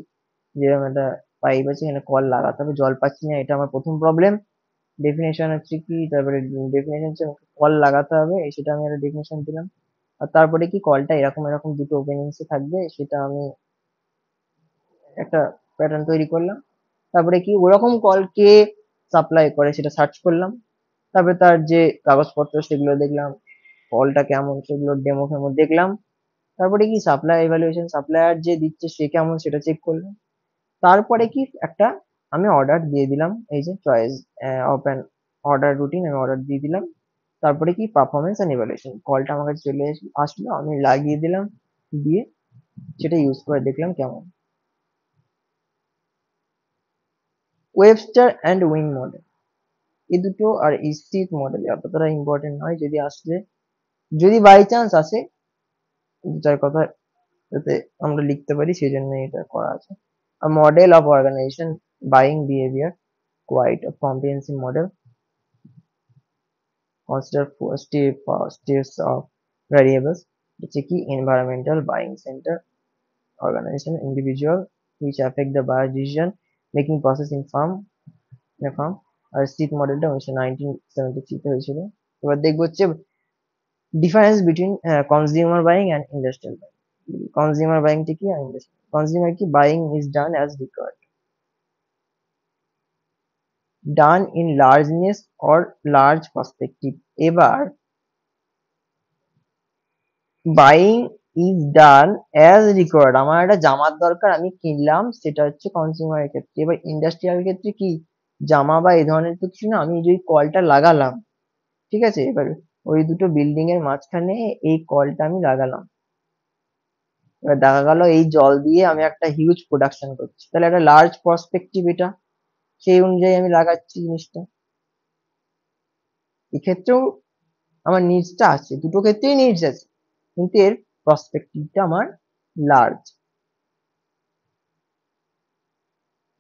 যে এরকম একটা পাইপ আছে, এখানে কল লাগাতে হবে, জল পাচ্ছি না, এটা আমার প্রথম প্রবলেম। ডেফিনেশন হচ্ছে কি, তারপরে ডেফিনেশন হচ্ছে কল লাগাতে হবে, সেটা আমি একটা ডেফিনেশন দিলাম। আর তারপরে কি, কলটা এরকম এরকম দুটো ওপেনিংসে থাকবে, সেটা আমি একটা প্যাটার্ন তৈরি করলাম। তারপরে কি, ওরকম কল কে সাপ্লাই করে সেটা সার্চ করলাম। তারপরে তার যে কাগজপত্র সেগুলো দেখলাম, কলটা কেমন সেগুলো ডেমো ফেমো দেখলাম। তারপরে কি, সাপ্লাই ইভ্যালুয়েশন, সাপ্লায়ার যে দিচ্ছে সে কেমন সেটা চেক করলাম। তারপরে কি, একটা আমি অর্ডার দিয়ে দিলাম, এই যে choice of an order routine আমি অর্ডার দিয়ে দিলাম। তারপরে কি, পারফরমেন্স এন্ড ইভ্যালুয়েশন, কলটা আমার কাছে চলে আসলো, আমি লাগিয়ে দিলাম, দিয়ে সেটা ইউজ করে দেখলাম কেমন। ওয়েবস্টার অ্যান্ড উইং মডেল, এই দুটো আর স্ট্রিট মডেল অতটা ইম্পর্টেন্ট নয়, যদি আসলে, যদি বাই চান্স আসে, যার কথা যাতে আমরা লিখতে পারি সেই জন্য এটা করা আছে। A model of organization buying behavior, quite a comprehensive model, consider four steps of variables, হচ্ছে কি, environmental, buying center, organization, individual, which affect the buyer decision making process in firm। আর স্ট্রিট মডেলটা 1973 তে হয়েছিল। এবার দেখবো হচ্ছে difference between consumer buying and industrial buying. Consumer buying কি আর ইন্ডাস্ট্রিয়াল, কনজিউমার কি, buying is done as required, done in largeness or large perspective. এবার buying is done as required, আমার একটা জামার দরকার, আমি কিনলাম, সেটা হচ্ছে কনজিউমারের ক্ষেত্রে। এবার ইন্ডাস্ট্রিয়াল ক্ষেত্রে কি, জামা বা এই ধরনের তো কিছু না, আমি যে কলটা লাগালাম, ঠিক আছে, এবার ওই দুটো বিল্ডিং এর মাঝখানে এই কলটা আমি লাগালাম, এবার দেখা গেল এই জল দিয়ে আমি একটা হিউজ প্রোডাকশন করছি, তাহলে একটা লার্জ পার্সপেক্টিভ এটা, সেই অনুযায়ী আমি লাগাচ্ছি জিনিসটা। এক্ষেত্রেও আমার নিডসটা আছে, দুটো ক্ষেত্রেই নিডস আছে, কিন্তু এর পার্সপেক্টিভটা আমার large.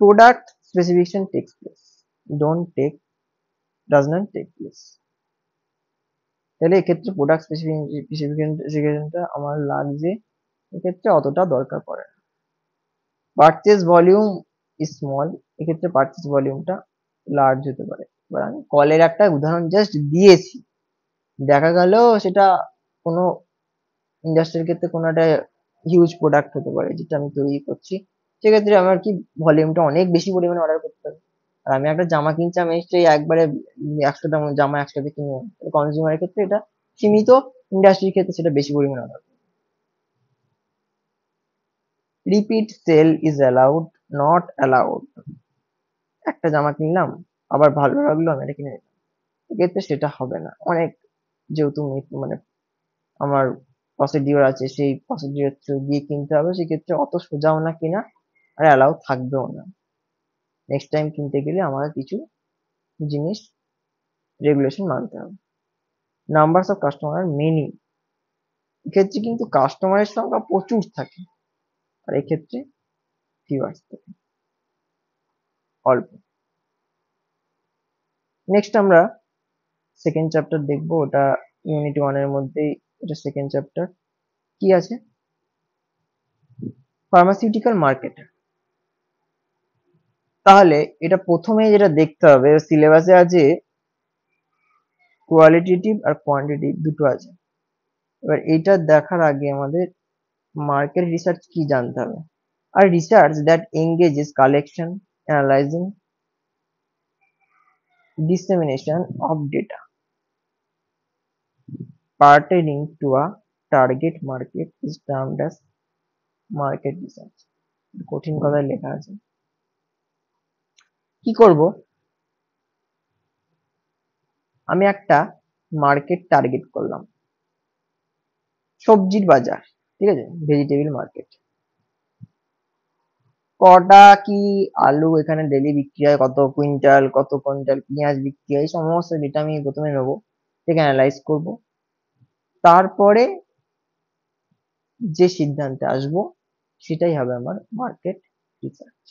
Product specification takes place, don't take, does not take place. তাহলে এক্ষেত্রে প্রোডাক্ট স্পেসিফিকেশনটা আমার লাগছে, এক্ষেত্রে অতটা দরকার পড়ে না। পারচেজ ভলিউম ইজ স্মল, এক্ষেত্রে পারচেজ ভলিউমটা লার্জ হতে পারে। এবার আমি কলের একটা উদাহরণ জাস্ট দিয়েছি, দেখা গেল সেটা কোনো ইন্ডাস্ট্রির ক্ষেত্রে কোনো একটা হিউজ প্রোডাক্ট হতে পারে যেটা আমি তৈরি করছি, সেক্ষেত্রে আমার কি ভলিউমটা অনেক বেশি পরিমাণে অর্ডার করতে হবে। আর আমি একটা জামা কিনছি, আমি সেই একবারে 100টা জামা একসাথে কিনবো না। কনজিউমারের ক্ষেত্রে এটা সীমিত, ইন্ডাস্ট্রির ক্ষেত্রে সেটা বেশি পরিমাণে order. Repeat sale is allowed, not allowed. একটা জামা কিনলাম, আবার ভালো লাগলো আমি এটা কিনে নিলাম, এক্ষেত্রে সেটা হবে না। অনেক যেহেতু মানে আমার প্রসিডিওর আছে, সেই প্রসিডিওর থ্রু দিয়ে কিনতে হবে, সেক্ষেত্রে অত সোজাও না কিনা, আর অ্যালাউ থাকবেও না। নেক্সট টাইম কিনতে গেলে আমাকে কিছু জিনিস রেগুলেশন মানতে হবে। নাম্বারস অফ কাস্টমার মেনি, এক্ষেত্রে কিন্তু কাস্টমারের সংখ্যা প্রচুর থাকে, আর এক্ষেত্রে ভিউয়ার্স থাকে অল্প। নেক্সট আমরা সেকেন্ড চ্যাপ্টার দেখবো, ওটা ইউনিট 1 এর মধ্যেই, এটা সেকেন্ড চ্যাপ্টার। কি আছে? Pharmaceutical market. তাহলে এটা প্রথমে যেটা দেখতে হবে, সিলেবাসে আছে কোয়ালিটেটিভ আর কোয়ান্টিটিভ দুটো আছে। এবার এইটা দেখার আগে আমাদের মার্কেট রিসার্চ কি জানতে হবে। আর research that engages collection, analysing, dissemination of data pertaining to a target market is termed as market research. কঠিন কথায় লেখা আছে। কি করব, আমি একটা মার্কেট টার্গেট করলাম, সবজির বাজার, ঠিক আছে, ভেজিটেবল মার্কেট। কটা কি আলু এখানে ডেলি বিক্রি হয়, কত কুইন্টাল, কত কুইন্টাল পেঁয়াজ বিক্রি হয়, সমস্ত ডেটা আমি প্রথমে নেবো, থেকে অ্যানালাইজ করব। তারপরে যে সিদ্ধান্তে আসবো সেটাই হবে আমার মার্কেট রিসার্চ।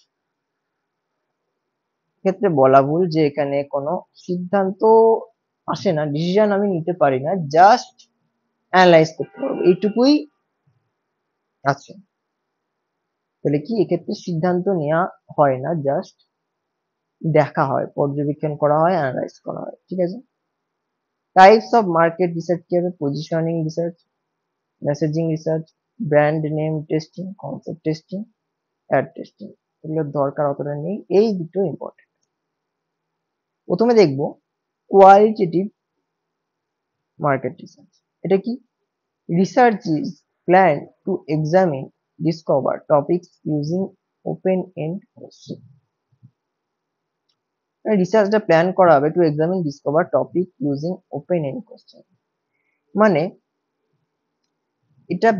ক্ষেত্রে বলা ভুল যে এখানে কোনো সিদ্ধান্ত আসে না, ডিসিশন আমি নিতে পারি না, জাস্ট অ্যানালাইজ করতে পারবো, এইটুকুই আছে। তাহলে কি এক্ষেত্রে সিদ্ধান্ত নেওয়া হয় না, জাস্ট দেখা হয়, পর্যবেক্ষণ করা হয়, অ্যানালাইজ করা হয়, ঠিক আছে। টাইপস অফ মার্কেট রিসার্চ কি হবে? Positioning research, messaging research, brand name testing, concept testing, ad testing. এগুলোর দরকার অতটা নেই, এই দুটো ইম্পর্টেন্ট। প্রথমে দেখবো কোয়ালিটেটিভ মার্কেট রিসার্চ। এটা কি? Research is planned to examine, discover topics using open-end question. রিসার্চটা প্ল্যান করা হবে to examine discover topic using open end question. মানে এটা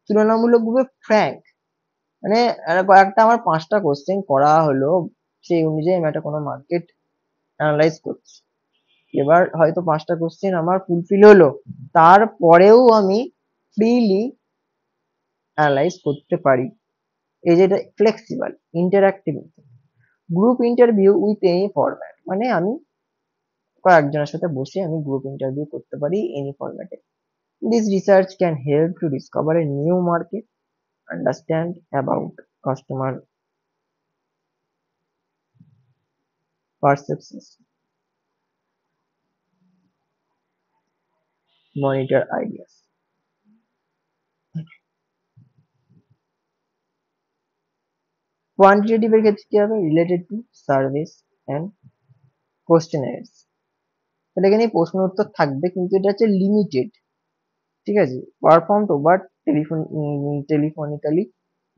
তুলনামূলকভাবে ফ্র্যাঙ্ক, মানে একটা আমার 5টা কোশ্চেন করা হলো, সেই অনুযায়ী আমি একটা কোনো মার্কেট অ্যানালাইজ করছি। এবার হয়তো 5টা কোশ্চেন আমার ফুলফিল হলো, তারপরেও আমি ফ্রিলি অ্যানালাইজ করতে পারি। এই যে এটা flexible, interactive. Group interview with any format, মানে আমি কয়েকজনের সাথে বসে আমি গ্রুপ ইন্টারভিউ করতে পারি এনি ফরম্যাটে। This research can help to discover a new market, understand about customer perceptions, monitor ideas. Quantitative এর ক্ষেত্রে কি হবে? Related to service and questionnaires. তাহলে এখানে প্রশ্ন উত্তর থাকবে, কিন্তু এটা হচ্ছে লিমিটেড, ঠিক আছে। Performed over telephonically,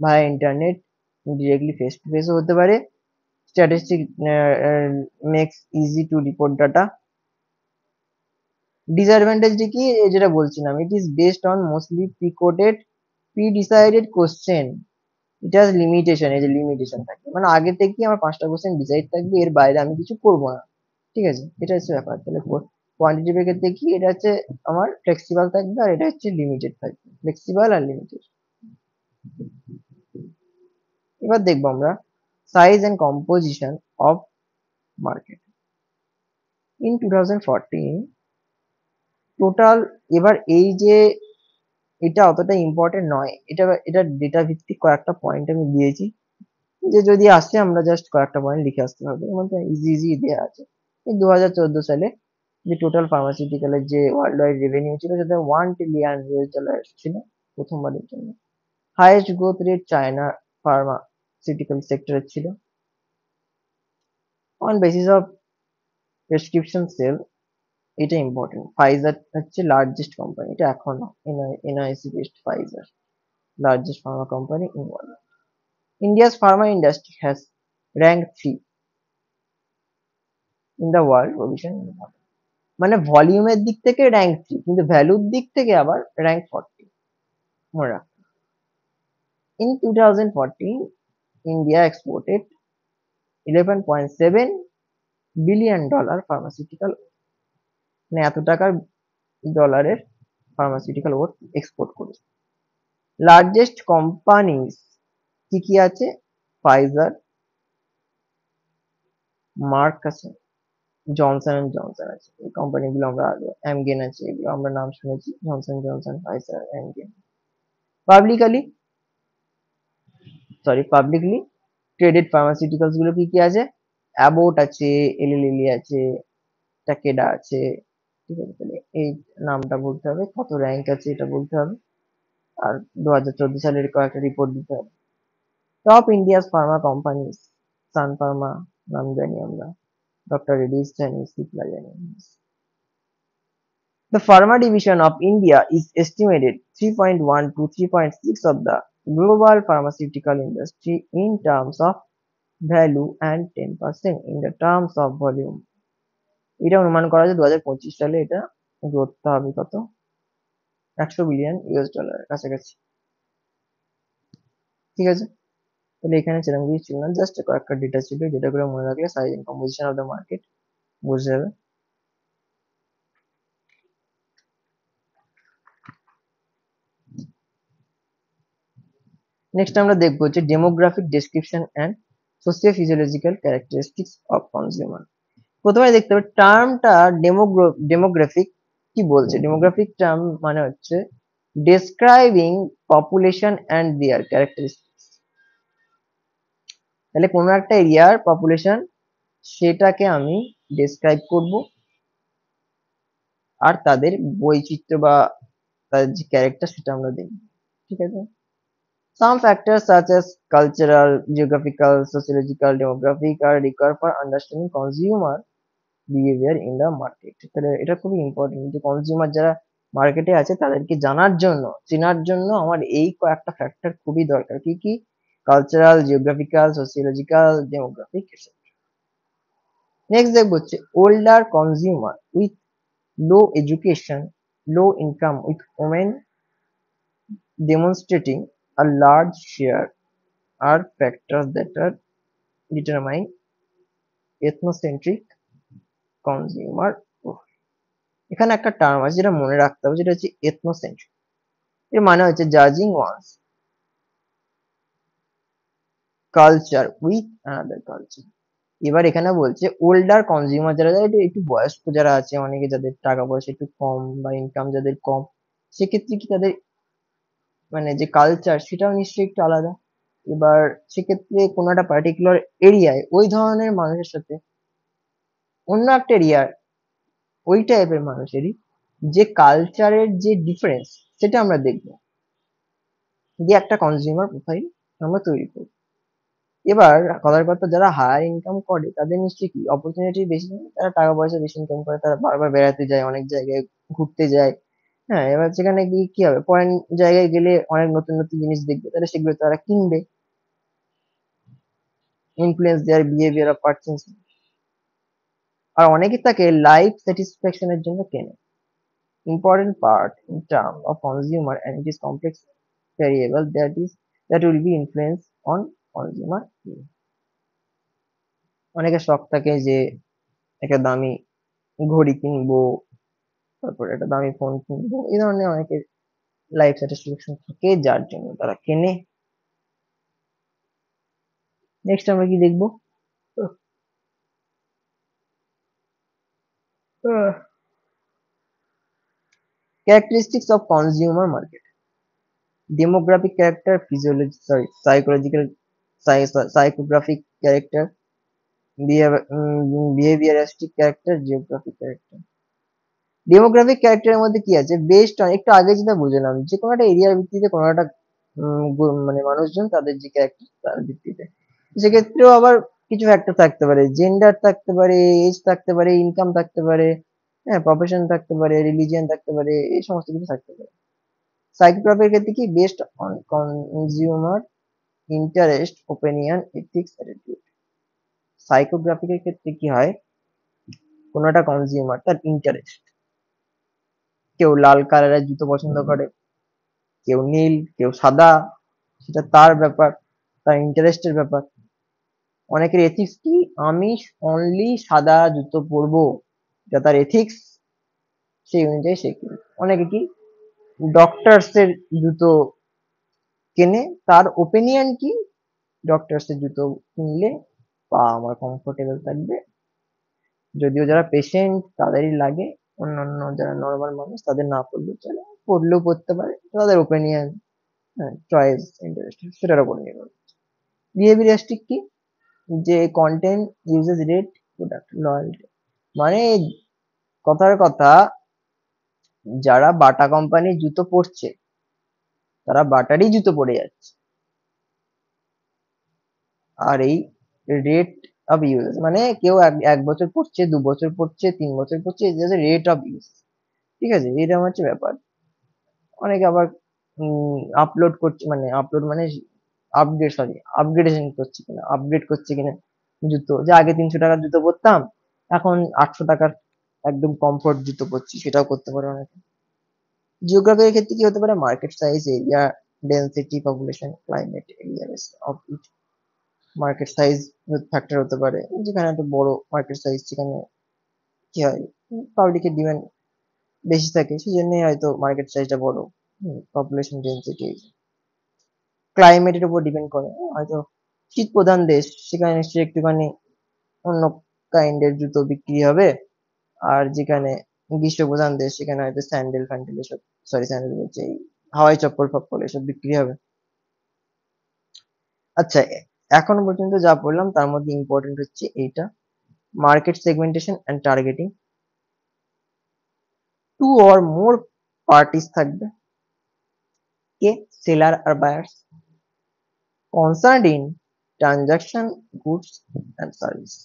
via internet, directly face to ফেসও হতে পারে। Statistic makes easy to report data. Disadvantage কি? যেটা বলছিলাম, it is based on mostly pre-coded, pre-decided question. It has limitation, এই যে লিমিটেশন থাকে, মানে আগে থেকেই আমার 5টা কোশ্চেন ডিসাইড থাকবে, এর বাইরে আমি কিছু করবো না, ঠিক আছে। এটা হচ্ছে ব্যাপার। তাহলে কোয়ান্টিটিভ এর ক্ষেত্রে কি, এটা হচ্ছে আমার ফ্লেক্সিবল থাকবে, আর এটা হচ্ছে লিমিটেড থাকবে, ফ্লেক্সিবল আর লিমিটেড। এবার দেখবো আমরা size and composition of market in 2014 total. এবার এই যে এটা অতটা ইম্পর্টেন্ট নয়, এটা ডেটা ভিত্তিক কয়েকটা পয়েন্ট আমি দিয়েছি, যে যদি আসে আমরা জাস্ট কয়েকটা পয়েন্ট লিখে আসতে হবে, এর মধ্যে ইজি ইজি দেওয়া আছে। এই 2014 সালে যে টোটাল ফার্মাসিউটিক্যালের যে ওয়ার্ল্ড ওয়াইড রেভিনিউ ছিল, সেটা $1 ট্রিলিয়ন চলে এসেছিল প্রথমবারের জন্য। Highest growth rate China pharma pharmaceutical সেক্টরের ছিল। On basis of prescription sale, এটা ইম্পর্টেন্ট, ফাইজার হচ্ছে লার্জেস্ট কোম্পানি, এটা এখনো NIC based Pfizer, largest pharma company in world. India's pharma industry has ranked 3 in the world position in the world. মানে ভলিউমের দিক থেকে র্যাঙ্ক 3, কিন্তু ভ্যালুর দিক থেকে আবার র্যাঙ্ক 40, মনে রাখ। In 2014, India exported $11.7 billion pharmaceutical, মানে এত টাকার ডলারের ফার্মাসিউটিক্যাল ওয়ার্ড এক্সপোর্ট করেছে। লার্জেস্ট কোম্পানিজ কি কি আছে? ফাইজার, মার্ক আছে, জনসন এন্ড জনসন আছে, এই কোম্পানিগুলো আমরা আগে, অ্যামগেন আছে, এগুলো আমরা নাম শুনেছি, Johnson Johnson, Pfizer, Amgen. Publicly traded pharmaceuticals গুলো কি কি আছে? অ্যাবোট আছে, এলি লিলি আছে, টাকেডা আছে। ঠিক আছে, তাহলে এই নামটা বলতে হবে, কত র্যাঙ্ক আছে এটা বলতে হবে, আর 2014 সালের কয়েকটা রিপোর্ট দিতে হবে। টপ ইন্ডিয়াস ফার্মা কোম্পানিজ, সান ফার্মা নাম জানি আমরা, ডক্টর রেডিস জানি, সিপলা জানি। The pharma division of India is estimated 3.1 to 3.6 of the global pharmaceutical industry in terms of value and 10% in the terms of volume. এটা অনুমান করা যায় 2025 সালে এটা গ্রোথটা হবে কত? 100 বিলিয়ন ইউএস ডলারের কাছাকাছি। ঠিক আছে, তাহলে এখানে সেরকম কিছু ছিল না, জাস্ট কয়েকটা ডেটা ছিল, যেটাগুলো মনে রাখলে size and composition of the market বুঝে যাবে। নেক্সট আমরা দেখবো হচ্ছে demographic description and socio physiological characteristics of consumer. প্রথমে দেখতে হবে টার্মটা ডেমোগ্রাফিক কি বলছে। ডেমোগ্রাফিক টার্ম মানে হচ্ছে describing population and their characteristics. তাহলে কোনো একটা এরিয়ার পপুলেশন, সেটাকে আমি ডেসক্রাইব করব, আর তাদের বৈচিত্র্য বা তাদের যে ক্যারেক্টার সেটা আমরা দেখব। ঠিক আছে, some factors such as cultural, geographical, sociological, demographic are required for understanding consumer behavior in the market. তাহলে এটা খুবই ইম্পর্টেন্ট যে কনজিউমার যারা মার্কেটে আছে তাদেরকে জানার জন্য, চেনার জন্য আমার এই কয়েকটা ফ্যাক্টর খুবই দরকার। কি কি? Cultural, geographical, sociological, demographic. Next দেখবো হচ্ছে older consumer with low education, low income, with women demonstrating a large share are factors that are determine ethnocentric consumer profile. এখানে একটা টার্ম আছে যেটা মনে রাখতে হবে, যেটা হচ্ছে ethnocentric। এর মানে হচ্ছে জাজিং one's culture with another culture. এবার এখানে বলছে ওল্ডার কনজিউমার যারা, যারা একটু বয়স্ক যারা আছে, অনেকে যাদের টাকা পয়সা একটু কম বা ইনকাম যাদের কম, সেক্ষেত্রে কি তাদের মানে যে কালচার সেটাও নিশ্চয়ই একটু আলাদা। এবার সেক্ষেত্রে কোনো একটা পার্টিকুলার এরিয়ায় ওই ধরনের মানুষের সাথে অন্য একটা এরিয়ার ওই টাইপের মানুষেরই যে কালচারের যে ডিফারেন্স, সেটা আমরা দেখব, দিয়ে একটা কনজিউমার প্রোফাইল আমরা তৈরি করব। এবার কথার কথা, যারা হায়ার ইনকাম করে তাদের নিশ্চয়ই কি অপরচুনিটি বেশি, তারা টাকা পয়সা বেশি ইনকাম করে, তারা বারবার বেড়াতে যায়, অনেক জায়গায় ঘুরতে যায়। হ্যাঁ, এবার সেখানে গিয়ে কি হবে, ফরেন জায়গায় গেলে অনেক নতুন নতুন জিনিস দেখবে, তাহলে সেগুলো তারা কিনবে, influence their behaviour of purchasing. আর অনেকে তাকে লাইফ স্যাটিসফ্যাকশনের জন্য কেনে। Important part in term of consumer and it is complex variable that will be influence on consumer behavior. অনেকের শখ থাকে যে একটা দামি ঘড়ি কিনবো, তারপর একটা দামি ফোন কিনবো, এই ধরনের অনেকের লাইফ স্যাটিসফ্যাকশন থাকে, যার জন্য তারা কেনে। নেক্সট আমরা কি দেখবো? Characteristics of consumer market, demographic character, psychological, psychographic character, behavioristic character, geographic character. Demographic ক্যারেক্টারের মধ্যে কি আছে, বেস্ট অন, একটু আগে যেটা বুঝলাম যে কোনো একটা এরিয়ার ভিত্তিতে কোনো একটা মানে মানুষজন তাদের যে ক্যারেক্টার তার ভিত্তিতে। সেক্ষেত্রেও আবার কিছু ফ্যাক্টর থাকতে পারে, জেন্ডার থাকতে পারে, এজ থাকতে পারে, ইনকাম থাকতে পারে, হ্যাঁ, প্রফেশন থাকতে পারে, রিলিজিয়ন থাকতে পারে, এই সমস্ত কিছু থাকতে পারে। সাইকোগ্রাফির ক্ষেত্রে কি based on consumer interest, opinion, ethics, attitude. সাইকোগ্রাফিকের ক্ষেত্রে কি হয়, কোনো একটা কনজিউমার তার ইন্টারেস্ট, কেউ লাল কালারের জুতো পছন্দ করে, কেউ নীল, কেউ সাদা, সেটা তার ব্যাপার, তার ইন্টারেস্টের ব্যাপার। অনেকের এথিক্স কি, আমি অনলি সাদা জুতো পরবো, এটা তার এথিক্স, সেই অনুযায়ী সে কিনে। অনেকে কি ডক্টরস এর জুতো কেনে, তার ওপিনিয়ন কি, ডক্টরস এর জুতো কিনলে পা আমার কমফোর্টেবল থাকবে, যদিও যারা পেশেন্ট তাদেরই লাগে, অন্যান্য যারা নর্মাল মানুষ তাদের না পড়লেও চলে, পড়লেও পড়তে পারে, তাদের ওপিনিয়ন, হ্যাঁ, চয়েস, ইন্টারেস্ট সেটার উপর নির্ভর। বিহেভিয়ারিস্টিক কি, যে content, uses rate, product loyalty, মানে কথার কথা, যারা বাটা কোম্পানির জুতো পরছে তারা বাটারই জুতো পরে যাচ্ছে। আর এই রেট অফ ইউজ, মানে কেউ এক বছর পড়ছে, 2 বছর পড়ছে, 3 বছর পড়ছে, রেট অফ ইউজ, ঠিক আছে, এরকম হচ্ছে ব্যাপার। অনেকে আবার আপলোড করছে, মানে আপলোড মানে আপডেট, সরি, আপগ্রেডেশন করছে কিনা, আপগ্রেড করছে কিনা জুতো, যে আগে 300 টাকার জুতো পরতাম, এখন 800 টাকার একদম কমফোর্ট জুতো পরছি, সেটাও করতে পারে অনেকে। জিওগ্রাফির ক্ষেত্রে কি হতে পারে, market size, area density, population, climate, area of it. Market size factor হতে পারে, যেখানে একটা বড় মার্কেট সাইজ, সেখানে কি হয়, পাবলিকের ডিমান্ড বেশি থাকে, সেই জন্যই হয়তো মার্কেট সাইজটা বড়। পপুলেশন ডেন্সিটি, ক্লাইমেটের উপর ডিপেন্ড করে, হয়তো শীত প্রধান দেশ, সেখানে নিশ্চয়ই একটুখানি অন্য কাইন্ডের জুতো বিক্রি হবে, আর যেখানে গ্রীষ্ম প্রধান দেশ সেখানে হয়তো স্যান্ডেল ফ্যান্ডেল এসব, সরি স্যান্ডেল বলছি, এই হাওয়াই চপ্পল ফপ্পল এসব বিক্রি হবে। আচ্ছা, এখনো পর্যন্ত যা বললাম তার মধ্যে ইম্পর্টেন্ট হচ্ছে এইটা, market segmentation and targeting. Two or more parties থাকবে, কে, সেলার আর buyers, concerned in transaction, goods and service,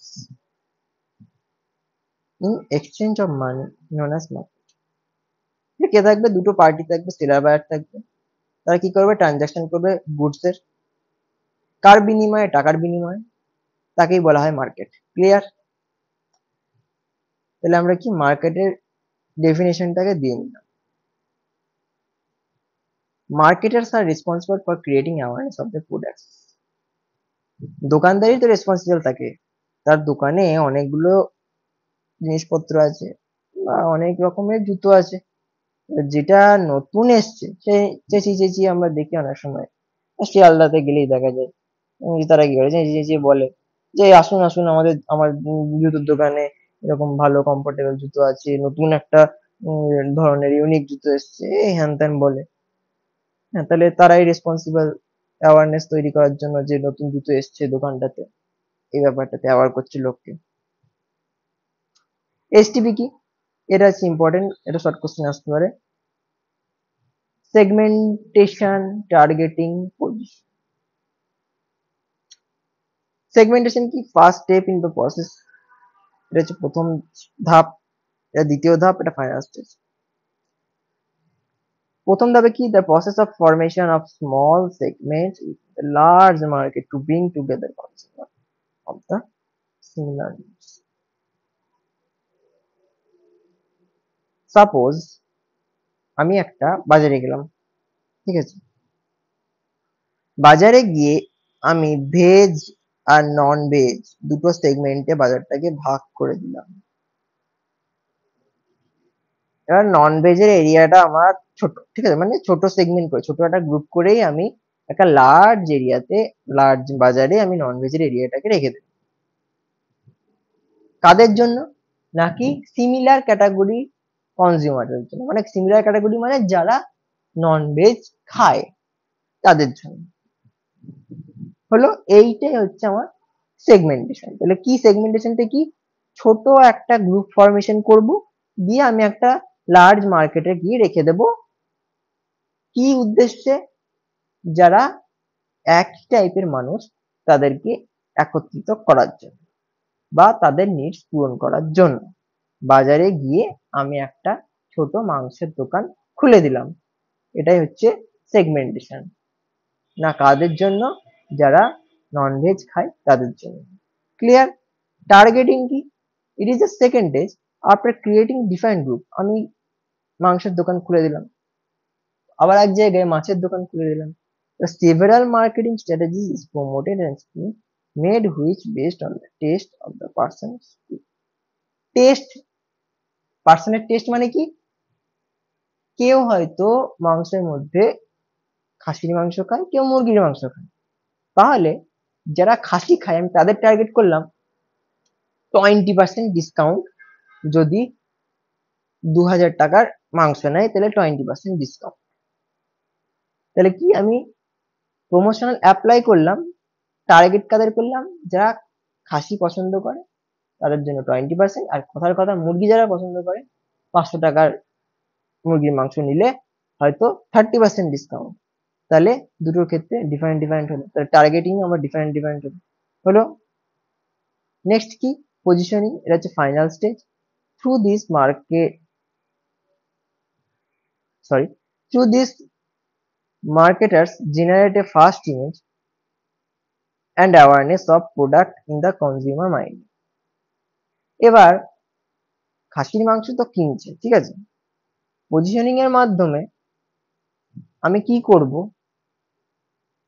in exchange of money known as market। কে থাকবে, দুটো পার্টি থাকবে, সেলার বায়ার থাকবে, তারা কি করবে, ট্রানজাকশন করবে গুডস এর, কার বিনিময়ে, টাকার বিনিময়ে, তাকেই বলা হয় মার্কেট। ক্লিয়ার? তাহলে আমরা কি মার্কেটের ডেফিনেশনটাকে দিয়ে নিলাম। Marketers are responsible for creating awareness of the products. দোকানদারই তো রেসপন্সিবল থাকে, তার দোকানে অনেকগুলো জিনিসপত্র আছে বা অনেক রকমের জুতো আছে, যেটা নতুন এসছে সে চেঁচিয়ে চেঁচিয়ে আমরা দেখি অনেক সময়, শিয়ালদাতে গেলেই দেখা যায়, তারা কি করে চেঁচিয়ে চেঁচিয়ে বলে যে আসুন আসুন আমার জুতোর দোকানে এরকম ভালো কমফোর্টেবল জুতো আছে, নতুন একটা ধরনের ইউনিক জুতো এসছে, এই হ্যান ত্যান বলে। হ্যাঁ, তাহলে তারাই রেসপন্সিবল অ্যাওয়ারনেস তৈরি করার জন্য, যে নতুন জুতো এসছে দোকানটাতে, এই ব্যাপারটাতে অ্যাওয়ার করছে লোককে। এসটিপি কি, এটা হচ্ছে ইম্পর্টেন্ট, এটা শর্ট কোশ্চেন আসতে পারে। Segmentation, targeting, position. সেগমেন্টেশন কি, first step in the process, এটা হচ্ছে প্রথম ধাপ, এটা দ্বিতীয় ধাপ, এটা ফাইনাল স্টেজ। প্রথম ধাপে কি, the process of formation of small segment large market to bring together consumer of the similar needs. Suppose আমি একটা বাজারে গেলাম, ঠিক আছে, বাজারে গিয়ে আমি ভেজ আর নন ভেজ দুটো সেগমেন্টে বাজারটাকে ভাগ করে দিলাম। এবার নন ভেজের এরিয়াটা আমার ছোট, ঠিক আছে, মানে ছোট সেগমেন্ট করে, ছোট একটা গ্রুপ করেই আমি একটা লার্জ এরিয়াতে, লার্জ বাজারে আমি নন ভেজের এরিয়াটাকে রেখে দেব। কাদের জন্য, নাকি সিমিলার ক্যাটাগরি কনজিউমারের জন্য, মানে সিমিলার ক্যাটাগরি মানে যারা নন ভেজ খায় তাদের জন্য। হলো, এইটাই হচ্ছে আমার সেগমেন্টেশন। তাহলে কি, সেগমেন্টেশনটা কি, ছোট একটা গ্রুপ ফরমেশন করব, দিয়ে আমি একটা লার্জ মার্কেটে গিয়ে রেখে দেব, কি উদ্দেশ্যে, যারা একই টাইপের মানুষ তাদেরকে একত্রিত করার জন্য বা তাদের নিডস পূরণ করার জন্য বাজারে গিয়ে আমি একটা ছোট মাংসের দোকান খুলে দিলাম। এটাই হচ্ছে সেগমেন্টেশন। না কাদের জন্য? যারা ননভেজ খায় তাদের জন্য। ক্লিয়ার? টার্গেটিং কি? It is the second stage after creating defined group. আমি মাংসের দোকান খুলে দিলাম, আবার এক জায়গায় মাছের দোকান খুলে দিলাম। The several marketing strategies is promoted and scheme made which based on the taste of the person's test. পার্সনের টেস্ট মানে কি? কেউ হয়তো মাংসের মধ্যে খাসির মাংস খায়, কেউ মুরগির মাংস খায়। তাহলে যারা খাসি খায় আমি তাদের টার্গেট করলাম 20% ডিসকাউন্ট। যদি 2000 টাকার মাংস নেয় তাহলে 20% ডিসকাউন্ট। তাহলে কি আমি প্রমোশনাল অ্যাপ্লাই করলাম, টার্গেট কাদের করলাম? যারা খাসি পছন্দ করে তাদের জন্য 20%, আর কথার কথা মুরগি যারা পছন্দ করে 500 টাকার মুরগির মাংস নিলে হয়তো 30% ডিসকাউন্ট। তাহলে দুটোর ক্ষেত্রে ডিফারেন্ট ডিফারেন্ট হলো, তাহলে টার্গেটিং আমার ডিফারেন্ট ডিফারেন্ট হলো। নেক্সট কি? পজিশনিং। এটা হচ্ছে final stage. Through this market sorry through this marketers generate a fast image and awareness of product in the consumer mind. এবার খাসির মাংস তো কিনছে, ঠিক আছে, পজিশনিং এর মাধ্যমে আমি কি করব?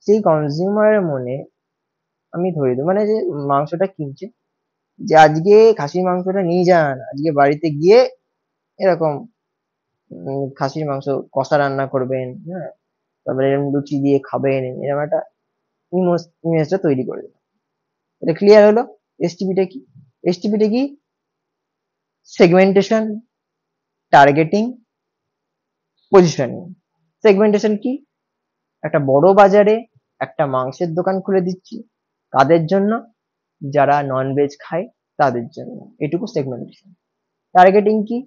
সেই কনজিউমারের মনে আমি ধরে দেবো, মানে যে মাংসটা কিনছে, যে আজকে খাসির মাংসটা নিয়ে যান, আজকে বাড়িতে গিয়ে এরকম খাসির মাংস কষা রান্না করবেন, হ্যাঁ, তারপরে এরকম লুচি দিয়ে খাবেন, এরকম একটা ইমেজটা তৈরি করে দেবেন। এটা ক্লিয়ার হলো? এসটিপিটা কি? এসটিপিটা কি? Segmentation, targeting, positioning. সেগমেন্টেশন কি? একটা বড় বাজারে একটা মাংসের দোকান খুলে দিচ্ছি, কাদের জন্য? যারা ননভেজ খায় তাদের জন্য। এটুকু সেগমেন্টেশন। টার্গেটিং কি?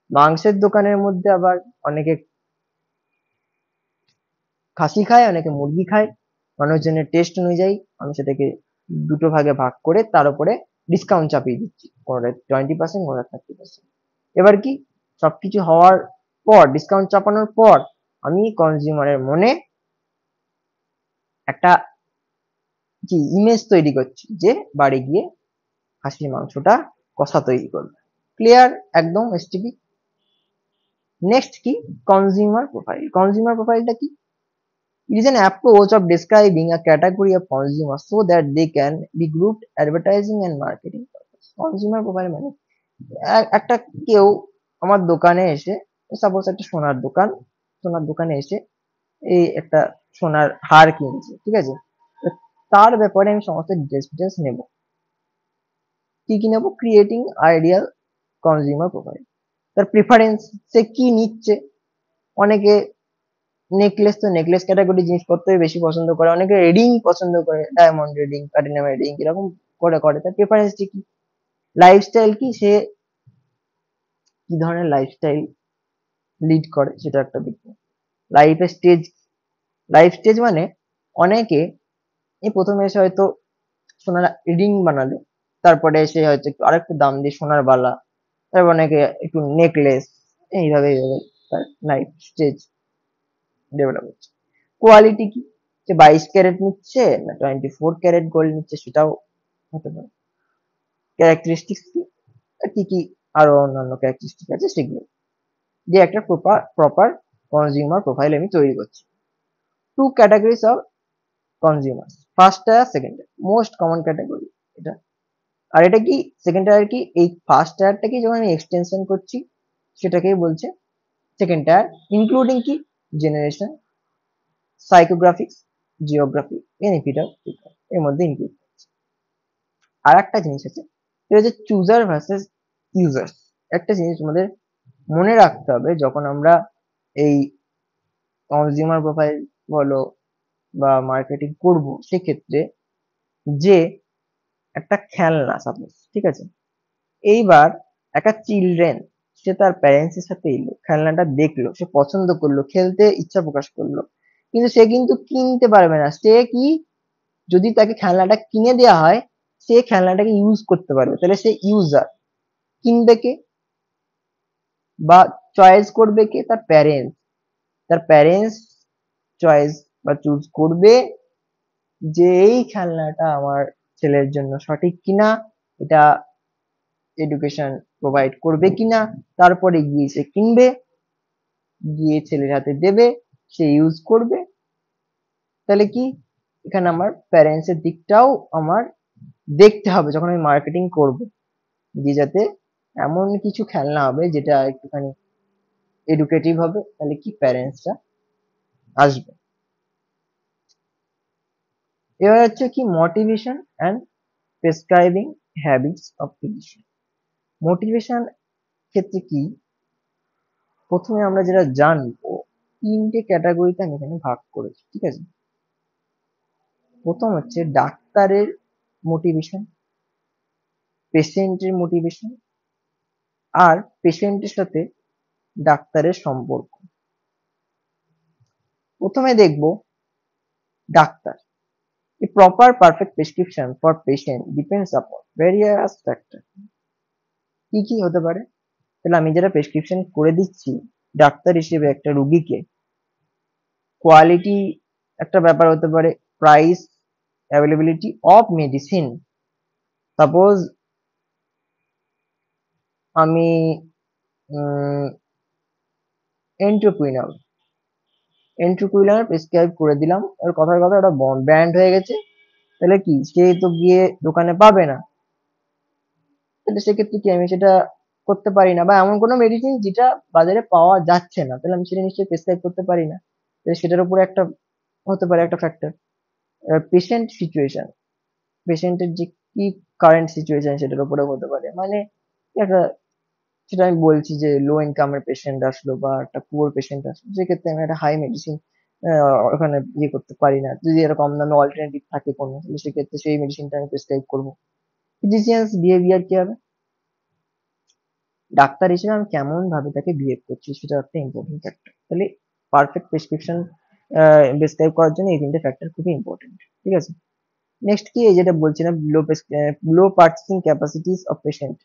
মাংসের দোকানের মধ্যে আবার অনেকে খাসি খায়, অনেকে মুরগি খায়, মানুষজনের টেস্ট অনুযায়ী আমি সেটাকে দুটো ভাগে ভাগ করে তার উপরে ডিসকাউন্ট চাপিয়ে দিচ্ছি, কোনোটা 20%, কোনোটা 30%। এবার কি? সবকিছু হওয়ার পর, ডিসকাউন্ট চাপানোর পর আমি কনজিউমারের মনে একটা কি ইমেজ তৈরি করছি, যে বাড়ি গিয়ে খাসির মাংসটা কষা তৈরি করবে। ক্লিয়ার? একদম এসটিপি। নেক্সট কি? Consumer profile. কনজিউমার প্রোফাইলটা কি? It is an approach of describing a category of consumers so that they can be grouped advertising and marketing purpose. Consumer profile মানে একটা কেউ আমার দোকানে এসে, সাপোজ একটা সোনার দোকান, সোনার দোকানে এসে এই একটা সোনার হার কিনছে, ঠিক আছে, তার ব্যাপারে আমি সমস্ত ডিটেলস নেব। কি কি নেব? Creating ideal consumer profile. তার প্রিফারেন্স, সে কি নিচ্ছে। অনেকে নেকলেস, তো নেকলেস ক্যাটাগরি জিনিসপত্রই বেশি পছন্দ করে, অনেকে রিং পছন্দ করে, ডায়মন্ড রিং, প্লাটিনামের রিং, এরকম করে করে তার প্রেফারেন্স কি। লাইফস্টাইল কি, সে কি ধরনের লাইফস্টাইল লিড করে সেটা একটা দিক। লাইফের স্টেজ। লাইফ স্টেজ মানে অনেকে এই প্রথমে এসে হয়তো সোনার রিং বানালো, তারপরে সে হয়তো একটু আরেকটু দাম দিয়ে সোনার বালা, তারপর অনেকে একটু নেকলেস, এইভাবে এইভাবে তার লাইফ স্টেজ ডেভেলপ হচ্ছে। কোয়ালিটি কি, যে 22 ক্যারেট নিচ্ছে না 24 ক্যারেট গোল্ড নিচ্ছে সেটাও হতে পারে। ক্যারেক্টারিস্টিক্স কি, আর কি কি আরো অন্যান্য ক্যারেক্টারিস্টিক আছে সেগুলো, যে একটা প্রপার কনজিউমার প্রোফাইল আমি তৈরি করছি। Two categories of consumer, first tier, second tier, most common category এটা। আর এটা কি? সেকেন্ড টায়ার কি? এই ফার্স্ট টায়ারটাকে যখন আমি এক্সটেনশন করছি সেটাকেই বলছে সেকেন্ড টায়ার, ইনক্লুডিং কি? জেনারেশন, সাইকোগ্রাফিক্স, জিওগ্রাফি, বেনিফিট অফ এর মধ্যে ইনক্লুড। আর একটা জিনিস আছে, সেটা হচ্ছে চুজার ভার্সেস ইউজার। একটা জিনিস আমাদের মনে রাখতে হবে যখন আমরা এই কনজিউমার প্রোফাইল বলো বা মার্কেটিং করব, সেক্ষেত্রে যে একটা খেলনা সাপোজ, ঠিক আছে, এইবার একটা চিলড্রেন সে তার প্যারেন্টস এর সাথে এলো, খেলনাটা দেখলো, সে পছন্দ করলো, খেলতে ইচ্ছা প্রকাশ করলো, কিন্তু সে কিন্তু কিনতে পারবে না। সে কি, যদি তাকে খেলনাটা কিনে দেওয়া হয়, সে খেলনাটাকে ইউজ করতে পারবে, তাহলে সে ইউজার। কিনবে কে বা চয়েস করবে কে? তার প্যারেন্টস। তার প্যারেন্টস চয়েস বা চুজ করবে যে এই খেলনাটা আমার ছেলের জন্য সঠিক কিনা, এটা এডুকেশন প্রোভাইড করবে কিনা, তারপরে গিয়ে সে কিনবে, গিয়ে ছেলের হাতে দেবে, সে ইউজ করবে। তাহলে কি, এখানে আমার প্যারেন্টস এর দিকটাও আমার দেখতে হবে যখন আমি মার্কেটিং করব, যে যাতে এমন কিছু খেলনা হবে যেটা একটুখানি এডুকেটিভ হবে, তাহলে কি প্যারেন্টসরা আসবে। এবার হচ্ছে কি motivation and prescribing habits of physician. Motivation ক্ষেত্রে কি, প্রথমে আমরা যেটা জানবো, তিনটে ক্যাটাগরিতে আমি এখানে ভাগ করেছি, ঠিক আছে। প্রথম হচ্ছে ডাক্তারের মোটিভেশন, পেশেন্টের মোটিভেশন, আর পেশেন্টের সাথে ডাক্তারের সম্পর্ক। প্রথমে দেখব doctor. A proper perfect prescription for patient depends upon various factors. কি কি হতে পারে? তাহলে আমি যেটা প্রেসক্রিপশন করে দিচ্ছি ডাক্তার হিসেবে একটা রুগীকে, কোয়ালিটি একটা ব্যাপার হতে পারে, price, availability of medicine. Suppose আমি এন্ট্রোকুইনাল প্রেসক্রাইব করে দিলাম, ওর কথার কথা ওটা ব্র্যান্ড হয়ে গেছে, তাহলে কি সে তো গিয়ে দোকানে পাবে না, তাহলে সেক্ষেত্রে কি আমি সেটা করতে পারি না, বা এমন কোনো মেডিসিন যেটা বাজারে পাওয়া যাচ্ছে না, তাহলে আমি সেটা নিশ্চয়ই প্রেসক্রাইব করতে পারি না। তাহলে সেটার উপরে একটা হতে পারে একটা ফ্যাক্টর। পেশেন্ট সিচুয়েশন, পেশেন্টের যে কি কারেন্ট সিচুয়েশন সেটার উপরে হতে পারে, মানে একটা, সেটা আমি বলছি যে লো ইনকামের পেশেন্ট আসলো বা একটা পুয়ার পেশেন্ট আসলো, সেক্ষেত্রে আমি একটা হাই মেডিসিন ওখানে ইয়ে করতে পারি না। যদি এরকম কম দামে অল্টারনেটিভ থাকে কোনো, তাহলে সেক্ষেত্রে সেই মেডিসিনটা আমি প্রেসক্রাইব করবো। ফিজিশিয়ানস বিহেভিয়ার কি হবে, ডাক্তার হিসেবে আমি কেমন ভাবে তাকে বিহেভ করছি সেটা একটা ইম্পর্টেন্ট ফ্যাক্টর। তাহলে পারফেক্ট প্রেসক্রিপশন প্রেসক্রাইব করার জন্য এই তিনটে ফ্যাক্টর খুবই ইম্পর্টেন্ট, ঠিক আছে। নেক্সট কি, এই যেটা বলছিলাম low purchasing capacities of patient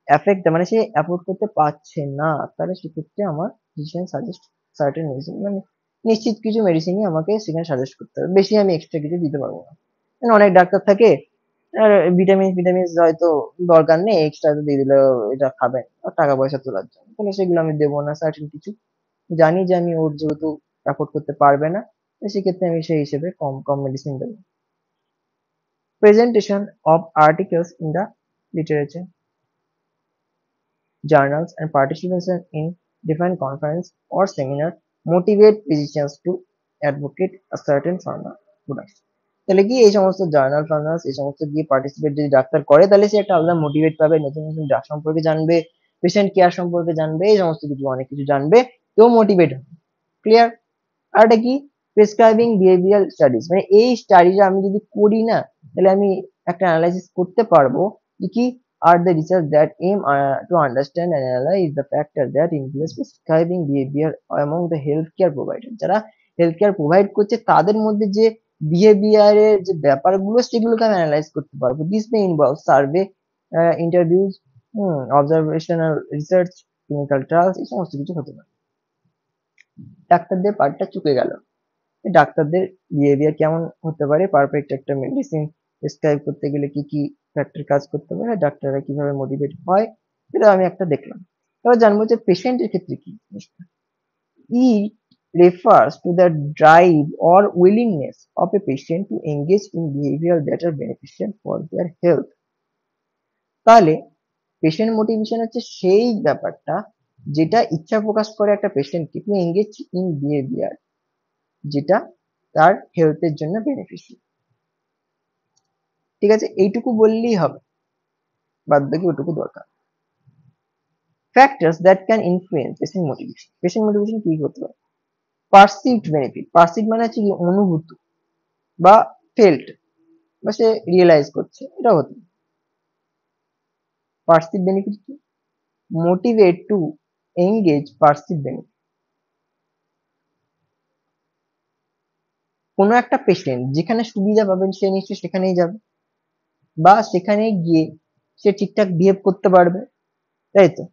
effect, মানে সে অ্যাফোর্ড করতে পারছে না, তাহলে সেক্ষেত্রে আমার ফিজিশিয়ান সাজেস্ট সার্টেন মেডিসিন, মানে নিশ্চিত কিছু মেডিসিনই আমাকে সেখানে সাজেস্ট করতে হবে, বেশি আমি এক্সট্রা কিছু দিতে পারবো না। অনেক ডাক্তার থাকে আর ভিটামিন ফিটামিন হয়তো দরকার নেই, এক্সট্রা দিয়ে দিলে এটা খাবেন আর টাকা পয়সা তোলার জন্য, তাহলে সেগুলো আমি দেবো না। সার্টেন কিছু জানি যে আমি ওর যেহেতু অ্যাফোর্ড করতে পারবে না, তো সেক্ষেত্রে আমি সেই হিসেবে কম কম মেডিসিন দেবো। Presentation of articles in the literature, journals, and participation in different conference or seminar motivate physicians to advocate a certain pharma products. তাহলে কি এই সমস্ত জার্নাল ফার্নালস এই সমস্ত গিয়ে পার্টিসিপেট যদি ডাক্তার করে, তাহলে সে একটা আলাদা মোটিভেট পাবে, নতুন নতুন ড্রাগ সম্পর্কে জানবে, পেশেন্ট কেয়ার সম্পর্কে জানবে, এই সমস্ত কিছু অনেক কিছু জানবে, তো মোটিভেট হবে। ক্লিয়ার? আর এটা কি, প্রেসক্রাইবিং বিহেভিয়ারাল স্টাডিজ, মানে এই স্টাডিটা আমি যদি করি না, তাহলে আমি একটা অ্যানালাইসিস করতে পারবো যে কি are the research that aim to understand and analyze the factor that influence prescribing behavior among the healthcare provider, যারা হেলথ কেয়ার প্রোভাইড করছে তাদের মধ্যে যে বিহেভিয়ারের যে ব্যাপারগুলো সেগুলোকে আমি অ্যানালাইজ করতে পারবো। This may involve survey, interviews, observational research, clinical trials, এই সমস্ত কিছু হতে পারে। ডাক্তারদের পার্টটা চুকে গেল, ডাক্তারদের বিহেভিয়ার কেমন হতে পারে, পারফেক্ট একটা মেডিসিন প্রেসক্রাইব করতে গেলে কি কি ফ্যাক্টর কাজ করতে পারে, ডাক্তাররা কিভাবে মোটিভেট হয়, সেটা আমি একটা দেখলাম। এবার জানবো যে পেশেন্টের ক্ষেত্রে কি জিনিসটা। ই refers to the drive or willingness of a patient to engage in behavior that are beneficial for their health. তাহলে পেশেন্ট মোটিভেশন হচ্ছে সেই ব্যাপারটা যেটা ইচ্ছা প্রকাশ করে একটা পেশেন্টকে টু এঙ্গেজ ইন বিহেভিয়ার যেটা তার হেলথের জন্য বেনিফিশিয়াল। ঠিক আছে, এইটুকু বললেই হবে, বাদ বাকি ওটুকু দরকার। Factors that can influence patient motivation, patient motivation কি হতে পারে? পারসিভড বেনিফিট, পারসিভ মানে হচ্ছে কি অনুভূত বা ফেল্ট, বা সে রিয়েলাইজ করছে, এটা হতে পারে। পারসিভ বেনিফিট কি? Motivate to engage perceive benefit, কোনো একটা পেশেন্ট যেখানে সুবিধা পাবেন সে নিশ্চয়ই সেখানেই যাবে, বা সেখানে গিয়ে সে ঠিকঠাক বিহেভ করতে পারবে, তাই তো?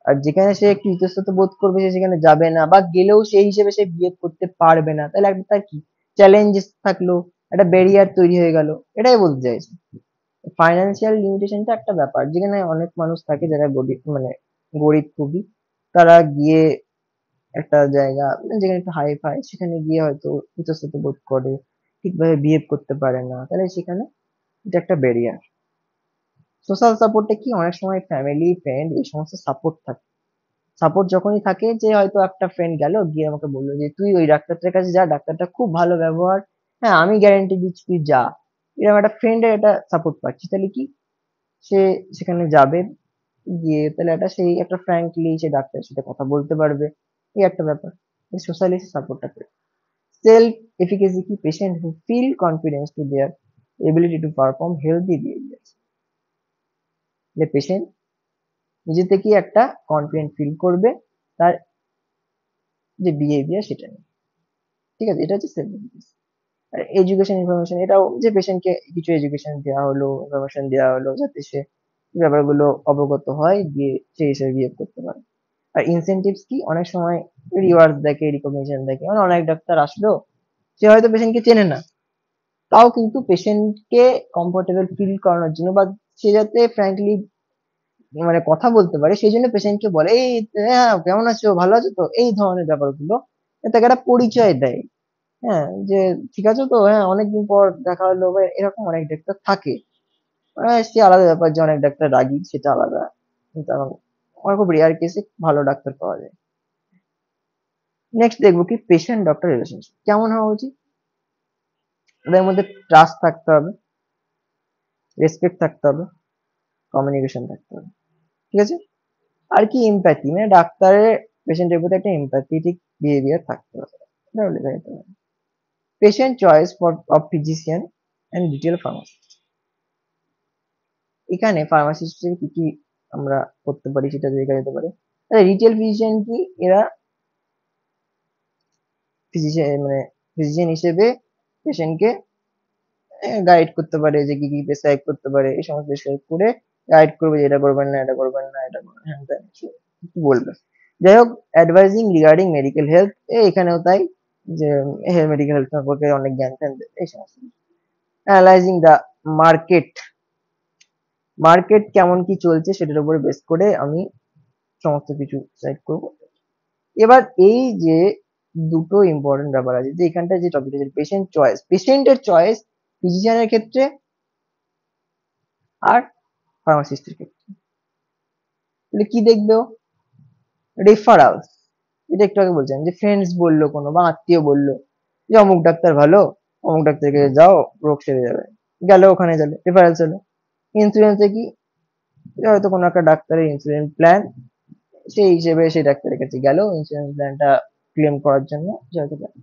আর যেখানে সে একটু ইতস্তত বোধ করবে সে সেখানে যাবে না, বা গেলেও সেই হিসেবে সে বিহেভ করতে পারবে না, তাহলে একটা তার কি চ্যালেঞ্জেস থাকলো, একটা ব্যারিয়ার তৈরি হয়ে গেল, এটাই বলতে চাইছি। ফাইন্যান্সিয়াল লিমিটেশনটা একটা ব্যাপার, যেখানে অনেক মানুষ থাকে যারা গরিব, মানে গরিব খুবই, তারা গিয়ে একটা জায়গা যেখানে একটু হাই ফাই, সেখানে গিয়ে হয়তো ইতস্তত বোধ করে, ঠিকভাবে বিহেভ করতে পারে না, তাহলে সেখানে এটা একটা ব্যারিয়ার। সোশ্যাল সাপোর্টে কি অনেক সময় ফ্যামিলি ফ্রেন্ড এই সমস্ত সাপোর্ট থাকে। সাপোর্ট যখনই থাকে, যে হয়তো একটা ফ্রেন্ড গেল গিয়ে আমাকে বললো যে তুই ওই ডাক্তারটার কাছে যা, ডাক্তারটা খুব ভালো ব্যবহার, হ্যাঁ আমি গ্যারান্টি দিচ্ছি তুই যা, এরকম একটা ফ্রেন্ডের একটা সাপোর্ট পাচ্ছি, তাহলে কি সে সেখানে যাবে, গিয়ে তাহলে একটা সেই একটা ফ্র্যাঙ্কলি সে ডাক্তারের সাথে কথা বলতে পারবে, এই একটা ব্যাপার। সোশ্যালি সাপোর্টটা করে। সেলফ এফিকেসি কি patient who feel confidence to their ability to perform healthy behaviour, যে পেশেন্ট নিজে থেকেই একটা কনফিডেন্ট ফিল করবে তার যে বিহেভিয়ার সেটা নিয়ে, ঠিক আছে? এটা হচ্ছে সেলফ এফিকেসি। আর এডুকেশন ইনফরমেশন, এটাও যে পেশেন্টকে কিছু এডুকেশন দেওয়া হলো, ইনফরমেশন দেওয়া হলো, যাতে সে এই ব্যাপারগুলো অবগত হয়, দিয়ে সেই হিসেবে বিহেভ করতে পারে। আর ইনসেনটিভস কি অনেক সময় রিওয়ার্ড দেখে, রিকগনিশন দেখে, মানে অনেক ডাক্তার আসলো, সে হয়তো পেশেন্টকে চেনে না, তাও কিন্তু পেশেন্টকে কমফোর্টেবল ফিল করানোর জন্য, বা সে যাতে ফ্র্যাঙ্কলি মানে কথা বলতে পারে, সেই জন্য পেশেন্টকে বলে এই হ্যাঁ কেমন আছো, ভালো আছো তো, এই ধরনের ব্যাপারগুলো তাকে একটা পরিচয় দেয়। হ্যাঁ, যে ঠিক আছে তো, হ্যাঁ অনেকদিন পর দেখা হলো, বা এরকম অনেক ডাক্তার থাকে। সে আলাদা ব্যাপার যে অনেক ডাক্তার রাগী, সেটা আলাদা, কিন্তু আমার খুব রেয়ার কেসে ভালো ডাক্তার পাওয়া যায়। নেক্সট দেখবো কি পেশেন্ট ডক্টর রিলেশনশিপ কেমন হওয়া উচিত। ওদের মধ্যে ট্রাস্ট থাকতে হবে, রেসপেক্ট থাকতে হবে, কমিউনিকেশন থাকতে হবে, ঠিক আছে? আর কি এমপ্যাথি, মানে ডাক্তারের পেশেন্টের প্রতি একটা এমপ্যাথেটিক বিহেভিয়ার থাকতে হবে, এটাও লেখা যেতে পারে। Patient choice for of physician and retail pharmacist, এখানে ফার্মাসিস্টের কি কি আমরা করতে পারি সেটা লেখা যেতে পারে। রিটেল ফিজিশিয়ান কি, এরা ফিজিশিয়ান মানে ফিজিশিয়ান হিসেবে পেশেন্টকে গাইড করতে পারে, যে কি কি প্রেসক্রাইব করতে পারে, এই সমস্ত প্রেসক্রাইব করে গাইড করবে যে এটা করবেন না, এটা করবেন না, এটা করবেন, হ্যাঁ তাই কি বলবে। যাই হোক, অ্যাডভাইজিং রিগার্ডিং মেডিকেল হেলথ, এখানেও তাই, যে মেডিকেল হেলথ সম্পর্কে অনেক জ্ঞান ট্যান দেবে, এই সমস্ত। অ্যানালাইজিং দ্য মার্কেট, মার্কেট কেমন কি চলছে সেটার উপরে বেস করে আমি সমস্ত কিছু ডিসাইড করবো। এবার এই যে দুটো ইম্পর্টেন্ট ব্যাপার আছে, যে এখানটা যে টপিক আছে পেশেন্ট চয়েস, পেশেন্টের চয়েস ফিজিশিয়ানের ক্ষেত্রে আর ফার্মাসিস্টের ক্ষেত্রে, তাহলে কি দেখবে ও, রেফারালস, এটা একটু আগে বলছিলাম, যে ফ্রেন্ডস বললো কোনো, বা আত্মীয় বললো যে অমুক ডাক্তার ভালো, অমুক ডাক্তারের কাছে যাও, রোগ সেরে যাবে, গেল ওখানে, গেলে রেফারেলস হলো। ইন্স্যুরেন্সে কি, যে হয়তো কোনো একটা ডাক্তারের ইন্স্যুরেন্স প্ল্যান, সেই হিসেবে সেই ডাক্তারের কাছে গেল ইন্স্যুরেন্স প্ল্যানটা ক্লেম করার জন্য, সে হয়তো গেল।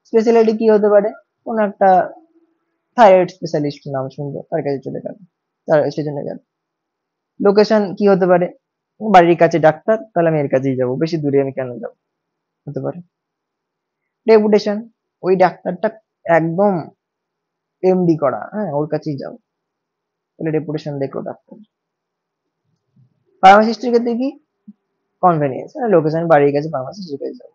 স্পেশালিটি কি হতে পারে, কোনো একটা থাইরয়েড স্পেশালিস্ট নাম শুনলো, তার কাছে চলে গেল, তার সেজন্য গেল। লোকেশন কি হতে পারে, বাড়ির কাছে ডাক্তার, তাহলে আমি এর কাছেই যাবো, বেশি দূরে আমি কেন যাবো, হতে পারে। রেপুটেশন, ওই ডাক্তারটা একদম এমডি করা, হ্যাঁ ওর কাছেই যাও, তাহলে রেপুটেশন দেখো ডাক্তার। ফার্মাসিস্টের ক্ষেত্রে কি, কনভেনিয়েন্স, লোকেশন বাড়ির কাছে, ফার্মাসিস্টের কাছে যাও।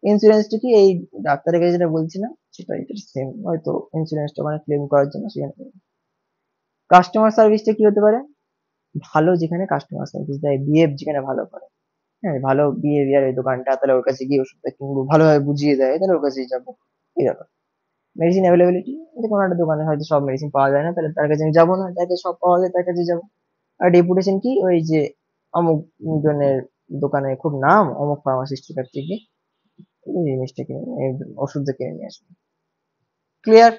ইন্স্যুরেন্সটা কি, এই ডাক্তারের কাছে যেটা বলছিলাম সেটা, এটা সেম, হয়তো ইন্স্যুরেন্সটা মানে ক্লেম করার জন্য সেখানে। কাস্টমার সার্ভিসটা কি হতে পারে, ভালো যেখানে কাস্টমার সার্ভিস দেয়, বিহেভ যেখানে ভালো করে, হ্যাঁ ভালো বিহেভিয়ার ওই দোকানটা, তাহলে ওর কাছে গিয়ে ওষুধটা কিনবো, ভালোভাবে বুঝিয়ে দেয়, তাহলে ওর কাছেই যাবো, এই ব্যাপার। মেডিসিন অ্যাভেলেবিলিটি, যে কোনো একটা দোকানে হয়তো সব মেডিসিন পাওয়া যায় না, তাহলে তার কাছে আমি যাবো না, যাতে সব পাওয়া যায় তার কাছে যাবো। আর রেপুটেশন কি, ওই যে অমুক জনের দোকানে খুব নাম, অমুক ফার্মাসিস্টের কাছ থেকে এই জিনিসটা কিনে ওষুধটা কিনে নিয়ে আসবো। ক্লিয়ার?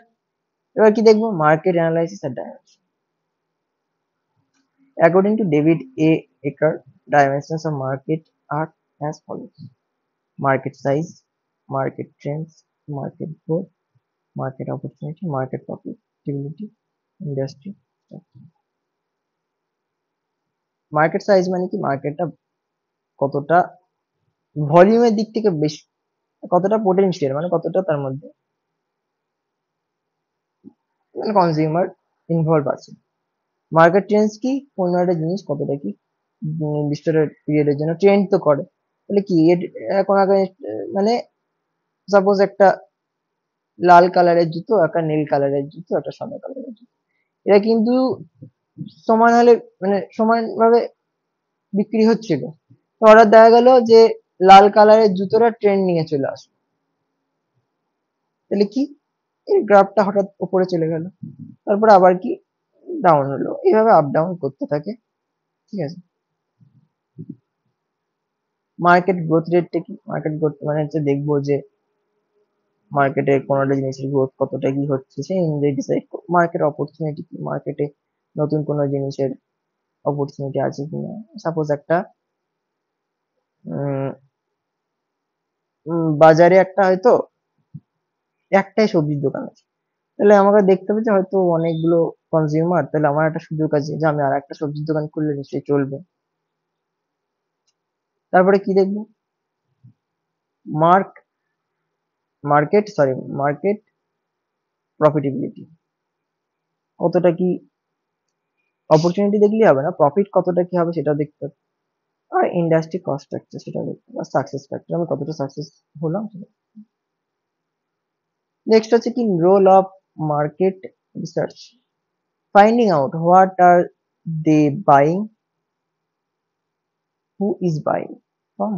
এবার কি দেখবো, মার্কেট অ্যানালাইসিস আর dimension. According to David A Aaker, dimensions of market are as follows: market size, market trends, market growth, market opportunity, market profitability, industry structure. Market size মানে কি, মার্কেটটা কতটা ভলিউমের দিক থেকে বেশি, কতটা পোটেনশিয়াল, মানে কতটা তার মধ্যে মানে কনজিউমার ইনভলভ আছে। মার্কেট ট্রেন্ডস কি, কোনো একটা জিনিস কতটা কি নির্দিষ্ট পিরিয়ডের জন্য ট্রেন্ড তো করে, তাহলে কি কোনো একটা মানে সাপোজ একটা লাল কালারের জুতো, একটা নীল কালারের জুতো, একটা সাদা কালারের জুতো, এরা কিন্তু সমান হালে মানে সমানভাবে বিক্রি হচ্ছিল। তো হঠাৎ দেখা গেল যে লাল কালারের জুতোটা ট্রেন্ড নিয়ে চলে আসলো, তাহলে কি এই গ্রাফটা হঠাৎ উপরে চলে গেল, তারপর আবার কি ডাউন হলো, এইভাবে আপ ডাউন করতে থাকে। ঠিক আছে। মার্কেট গ্রোথ রেটটা কি, মার্কেট গ্রোথ মানে হচ্ছে দেখবো যে মার্কেটে কোনো একটা জিনিসের গ্রোথ কতটা কি হচ্ছে সেই অনুযায়ী ডিসাইড করবো। মার্কেট অপরচুনিটি কি, মার্কেটে নতুন কোনো জিনিসের অপরচুনিটি আছে কিনা। সাপোজ একটা উম, বাজারে একটা হয়তো একটাই সবজির দোকান আছে, তাহলে আমাকে দেখতে হবে যে হয়তো অনেকগুলো কনজিউমার, তাহলে আমার একটা সুযোগ আছে যে আমি আর একটা সবজির দোকান খুললে নিশ্চয়ই চলবে। তারপরে কি দেখবো, মার্ক মার্কেট প্রফিটেবিলিটি, কতটা কি অপরচুনিটি দেখলেই হবে না, প্রফিট কতটা কি হবে সেটাও দেখতে হবে। আর ইন্ডাস্ট্রি কস্ট স্ট্রাকচার সেটা দেখতে হবে, আর সাকসেস ফ্যাক্টর আমি কতটা সাকসেস হলাম সেটা। নেক্সট হচ্ছে কি role of market research, finding out what are they buying, who is buying from.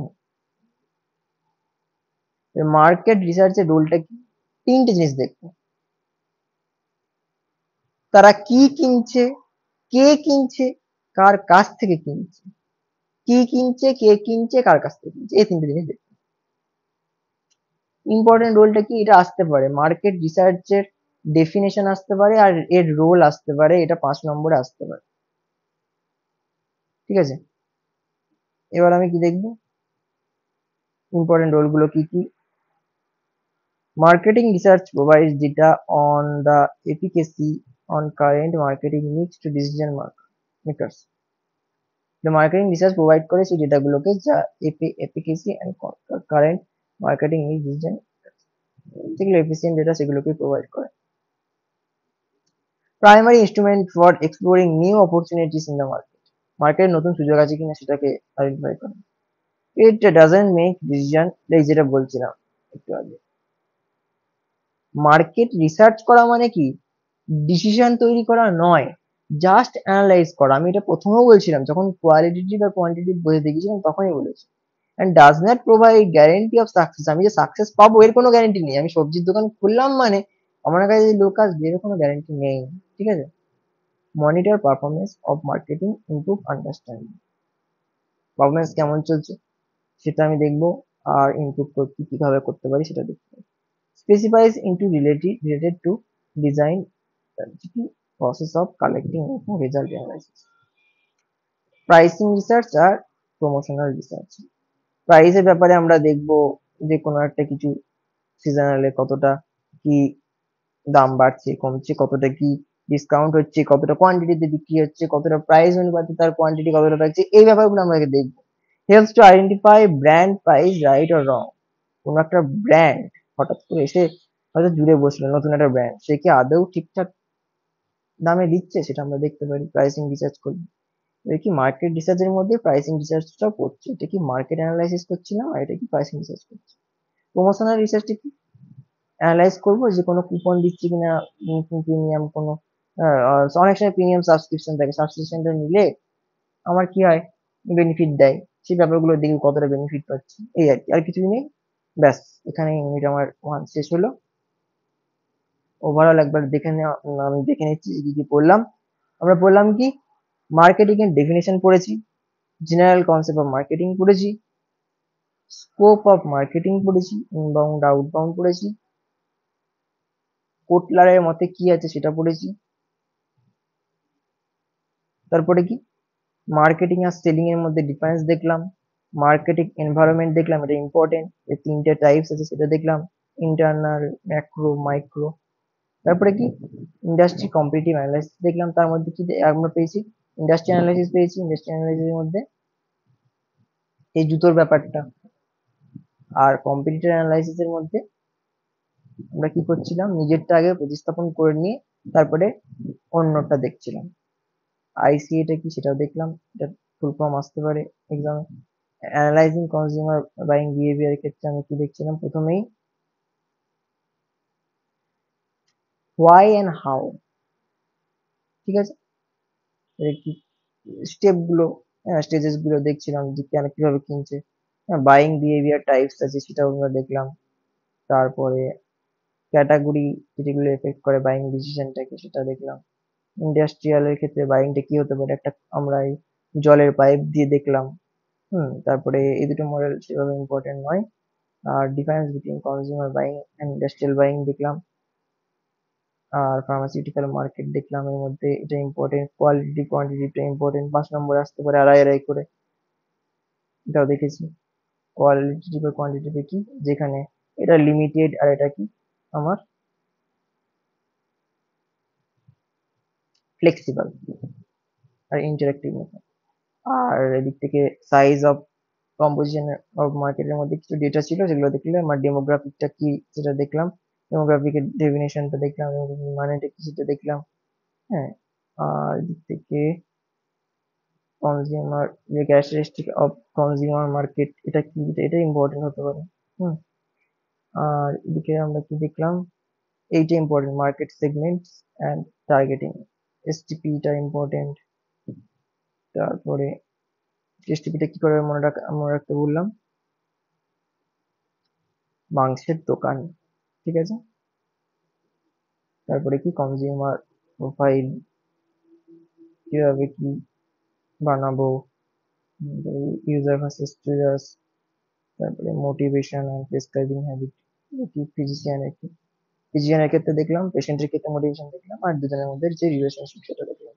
Market রিসার্চের রোলটা কি, তিনটে জিনিস দেখবো, তারা কি কিনছে, কে কিনছে, কার কাছ থেকে কিনছে, কি কিনছে, কে কিনছে, কার কাছ থেকে কিনছে, এই তিনটে জিনিস দেখবো। ইম্পর্টেন্ট রোলটা কি, এটা আসতে পারে মার্কেট রিসার্চের ডেফিনেশন আসতে পারে, আর এর রোল আসতে পারে, এটা 5 নম্বরে আসতে পারে। ঠিক আছে। এবার আমি কি দেখবো, ইম্পর্টেন্ট রোলগুলো কি কি। Marketing research provides data on the efficacy on current marketing mix to decision makers. The marketing research provide করে সেই ডেটাগুলোকে যা efficacy and current marketing mix decision যেগুলো efficient ডেটা সেগুলোকে প্রোভাইড করে। Primary instrument for exploring new opportunities in the market. মার্কেটে নতুন সুযোগ আছে কিনা সেটাকে আইডেন্টিফাই করে। It doesn't make decision, এই যেটা বলছিলাম একটু আগে, মার্কেট রিসার্চ করা মানে কি ডিসিশন তৈরি করা নয়, জাস্ট অ্যানালাইজ করা। আমি এটা প্রথমেও বলছিলাম যখন কোয়ালিটেটিভ আর কোয়ান্টিটেটিভ বলে দেখিয়েছিলাম তখনই বলেছি। And does not provide guarantee of success, আমি যে সাকসেস পাবো এর কোনো গ্যারেন্টি নেই। আমি সবজির দোকান খুললাম মানে আমার কাছে লোক আসবে এর কোনো গ্যারেন্টি নেই। ঠিক আছে। Monitor performance of marketing improve understanding, performance কেমন চলছে সেটা আমি দেখবো, আর ইমপ্রুভ করতে কিভাবে করতে পারি সেটা দেখবো। Specifies into related to design process of collecting info, result analysis. Pricing research আর প্রমোশনাল রিসার্চ, প্রাইসের ব্যাপারে আমরা দেখবো যে কোনো একটা কিছু সিজনালে কতটা কি দাম বাড়ছে কমছে, কতটা কি ডিসকাউন্ট হচ্ছে, কতটা কোয়ান্টিটিতে বিক্রি হচ্ছে, কতটা প্রাইস অনুপাতে তার কোয়ান্টিটি কতটা থাকছে, এই ব্যাপারগুলো আমরা দেখবো। Helps to identify brand price right or wrong, কোনো একটা ব্র্যান্ড হঠাৎ করে এসে হয়তো জুড়ে বসলো নতুন একটা ব্র্যান্ড, সে কি আদৌ ঠিকঠাক দামে দিচ্ছে সেটা আমরা দেখতে পারি প্রাইসিং রিসার্চ করলে। এটা কি মার্কেট রিসার্চের মধ্যে প্রাইসিং রিসার্চটাও পড়ছে, এটা কি মার্কেট অ্যানালাইসিস করছিলাম আর এটা কি প্রাইসিং রিসার্চ করছি। প্রমোশনাল রিসার্চটা কি, অ্যানালাইজ করবো যে কোনো কুপন দিচ্ছে কিনা, প্রিমিয়াম কোনো অনেক সময় প্রিমিয়াম সাবস্ক্রিপশন থাকে, সাবস্ক্রিপশনটা নিলে আমার কি হয় বেনিফিট দেয়, সেই ব্যাপারগুলো দেখি কতটা বেনিফিট পাচ্ছি, এই আর কি, আর কিছুই নেই। ব্যাস, এখানে ইউনিট আমার 1 শেষ হলো। ওভারঅল একবার দেখে নেওয়া, আমি দেখে নিচ্ছি কি কি পড়লাম। আমরা পড়লাম কি, মার্কেটিং এর ডেফিনেশন পড়েছি, জেনারেল কনসেপ্ট অফ মার্কেটিং পড়েছি, স্কোপ অফ মার্কেটিং পড়েছি, ইনবাউন্ড আউটবাউন্ড পড়েছি, কোটলারের মতে কি আছে সেটা পড়েছি। তারপরে কি মার্কেটিং আর সেলিং এর মধ্যে ডিফারেন্স দেখলাম, মার্কেটিং এনভায়রনমেন্ট দেখলাম, এটা ইম্পর্টেন্ট, এর তিনটে টাইপস আছে সেটা দেখলাম, ইন্টারনাল, ম্যাক্রো, মাইক্রো। তারপরে কি ইন্ডাস্ট্রি কম্পিটিটিভ অ্যানালাইসিস দেখলাম, তার মধ্যে কি আমরা পেয়েছি ইন্ডাস্ট্রি অ্যানালাইসিস পেয়েছি, ইন্ডাস্ট্রি অ্যানালাইসিসের মধ্যে এই জুতোর ব্যাপারটা, আর কম্পিটিটর অ্যানালাইসিসের মধ্যে আমরা কি করছিলাম নিজেরটা আগে প্রতিস্থাপন করে নিয়ে তারপরে অন্যটা দেখছিলাম। আইসিএটা কি সেটাও দেখলাম, এটা ফুল ফর্ম আসতে পারে এক্সামে। অ্যানালাইজিং কনজিউমার বাইং বিহেভিয়ার ক্ষেত্রে আমি কি দেখছিলাম, প্রথমেই হোয়াই অ্যান্ড হাউ, ঠিক আছে, এর কি স্টেপ গুলো, স্টেজেস গুলো দেখছিলাম যে কেন কিভাবে কিনছে। বাইং বিহেভিয়ার টাইপস আছে সেটাও আমরা দেখলাম। তারপরে ক্যাটাগরি যেগুলো এফেক্ট করে বাইং ডিসিশনটাকে সেটা দেখলাম। ইন্ডাস্ট্রিয়াল এর ক্ষেত্রে বাইংটা কি হতে পারে, একটা আমরা এই জলের পাইপ দিয়ে দেখলাম। তারপরে এই দুটো মডেল সেভাবে ইম্পর্টেন্ট নয়। আর difference between consumer buying and industrial buying দেখলাম। আর ফার্মাসিউটিক্যাল মার্কেট দেখলাম, এর মধ্যে এটা ইম্পর্টেন্ট, কোয়ালিটি কোয়ান্টিটিটা ইম্পর্টেন্ট, 5 নম্বর আসতে পারে আড়াই আড়াই করে, এটাও দেখেছি। কোয়ালিটি বা কোয়ান্টিটি কি, যেখানে এটা লিমিটেড আর এটা কি আমার ফ্লেক্সিবল আর ইন্টারেক্টিভ মেথড। আর এদিক থেকে সাইজ অফ কম্পোজিশন অফ মার্কেটের মধ্যে কিছু ডেটা ছিল যেগুলো দেখলে আমার ডেমোগ্রাফিকটা কি সেটা দেখলাম, ডেমোগ্রাফিকের ডেফিনেশনটা দেখলাম, ডেমোগ্রাফিক মানেটা কি সেটা দেখলাম। হ্যাঁ, আর এদিক থেকে কনজিউমার যে ক্যারেক্টারিস্টিক অফ কনজিউমার মার্কেট এটা কি, এটা ইম্পর্টেন্ট হতে পারে। হুম আর এদিকে আমরা কি দেখলাম, এইটা important, market segments and targeting, এসটিপিটা ইম্পর্টেন্ট। তারপরে এসটিপিটা কি করে মনে রাখতে বললাম, মাংসের দোকান, ঠিক আছে। তারপরে কি কনজিউমার প্রোফাইল, কিভাবে কি বানাবো, ইউজার ভার্সেস ট্রেডার্স, তারপরে মোটিভেশন অ্যান্ড প্রেসক্রাইবিং হ্যাবিট, কি ফিজিশিয়ানের ক্ষেত্রে দেখলাম, পেশেন্টের ক্ষেত্রে মোটিভেশন দেখলাম, আর দুজনের মধ্যে যে রিলেশনশিপ সেটা দেখলাম।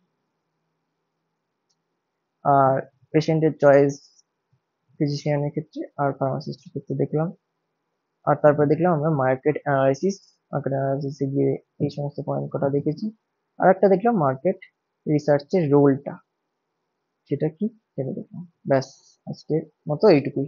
আর পেশেন্টের চয়েস ফিজিশিয়ানের ক্ষেত্রে আর ফার্মাসিস্টের ক্ষেত্রে দেখলাম। আর তারপরে দেখলাম আমরা মার্কেট অ্যানালাইসিসে গিয়ে এই সমস্ত পয়েন্ট কটা দেখেছি। আর একটা দেখলাম মার্কেট রিসার্চের রোলটা, সেটা কি সেটা দেখলাম। ব্যাস, আজকের মতো এইটুকুই।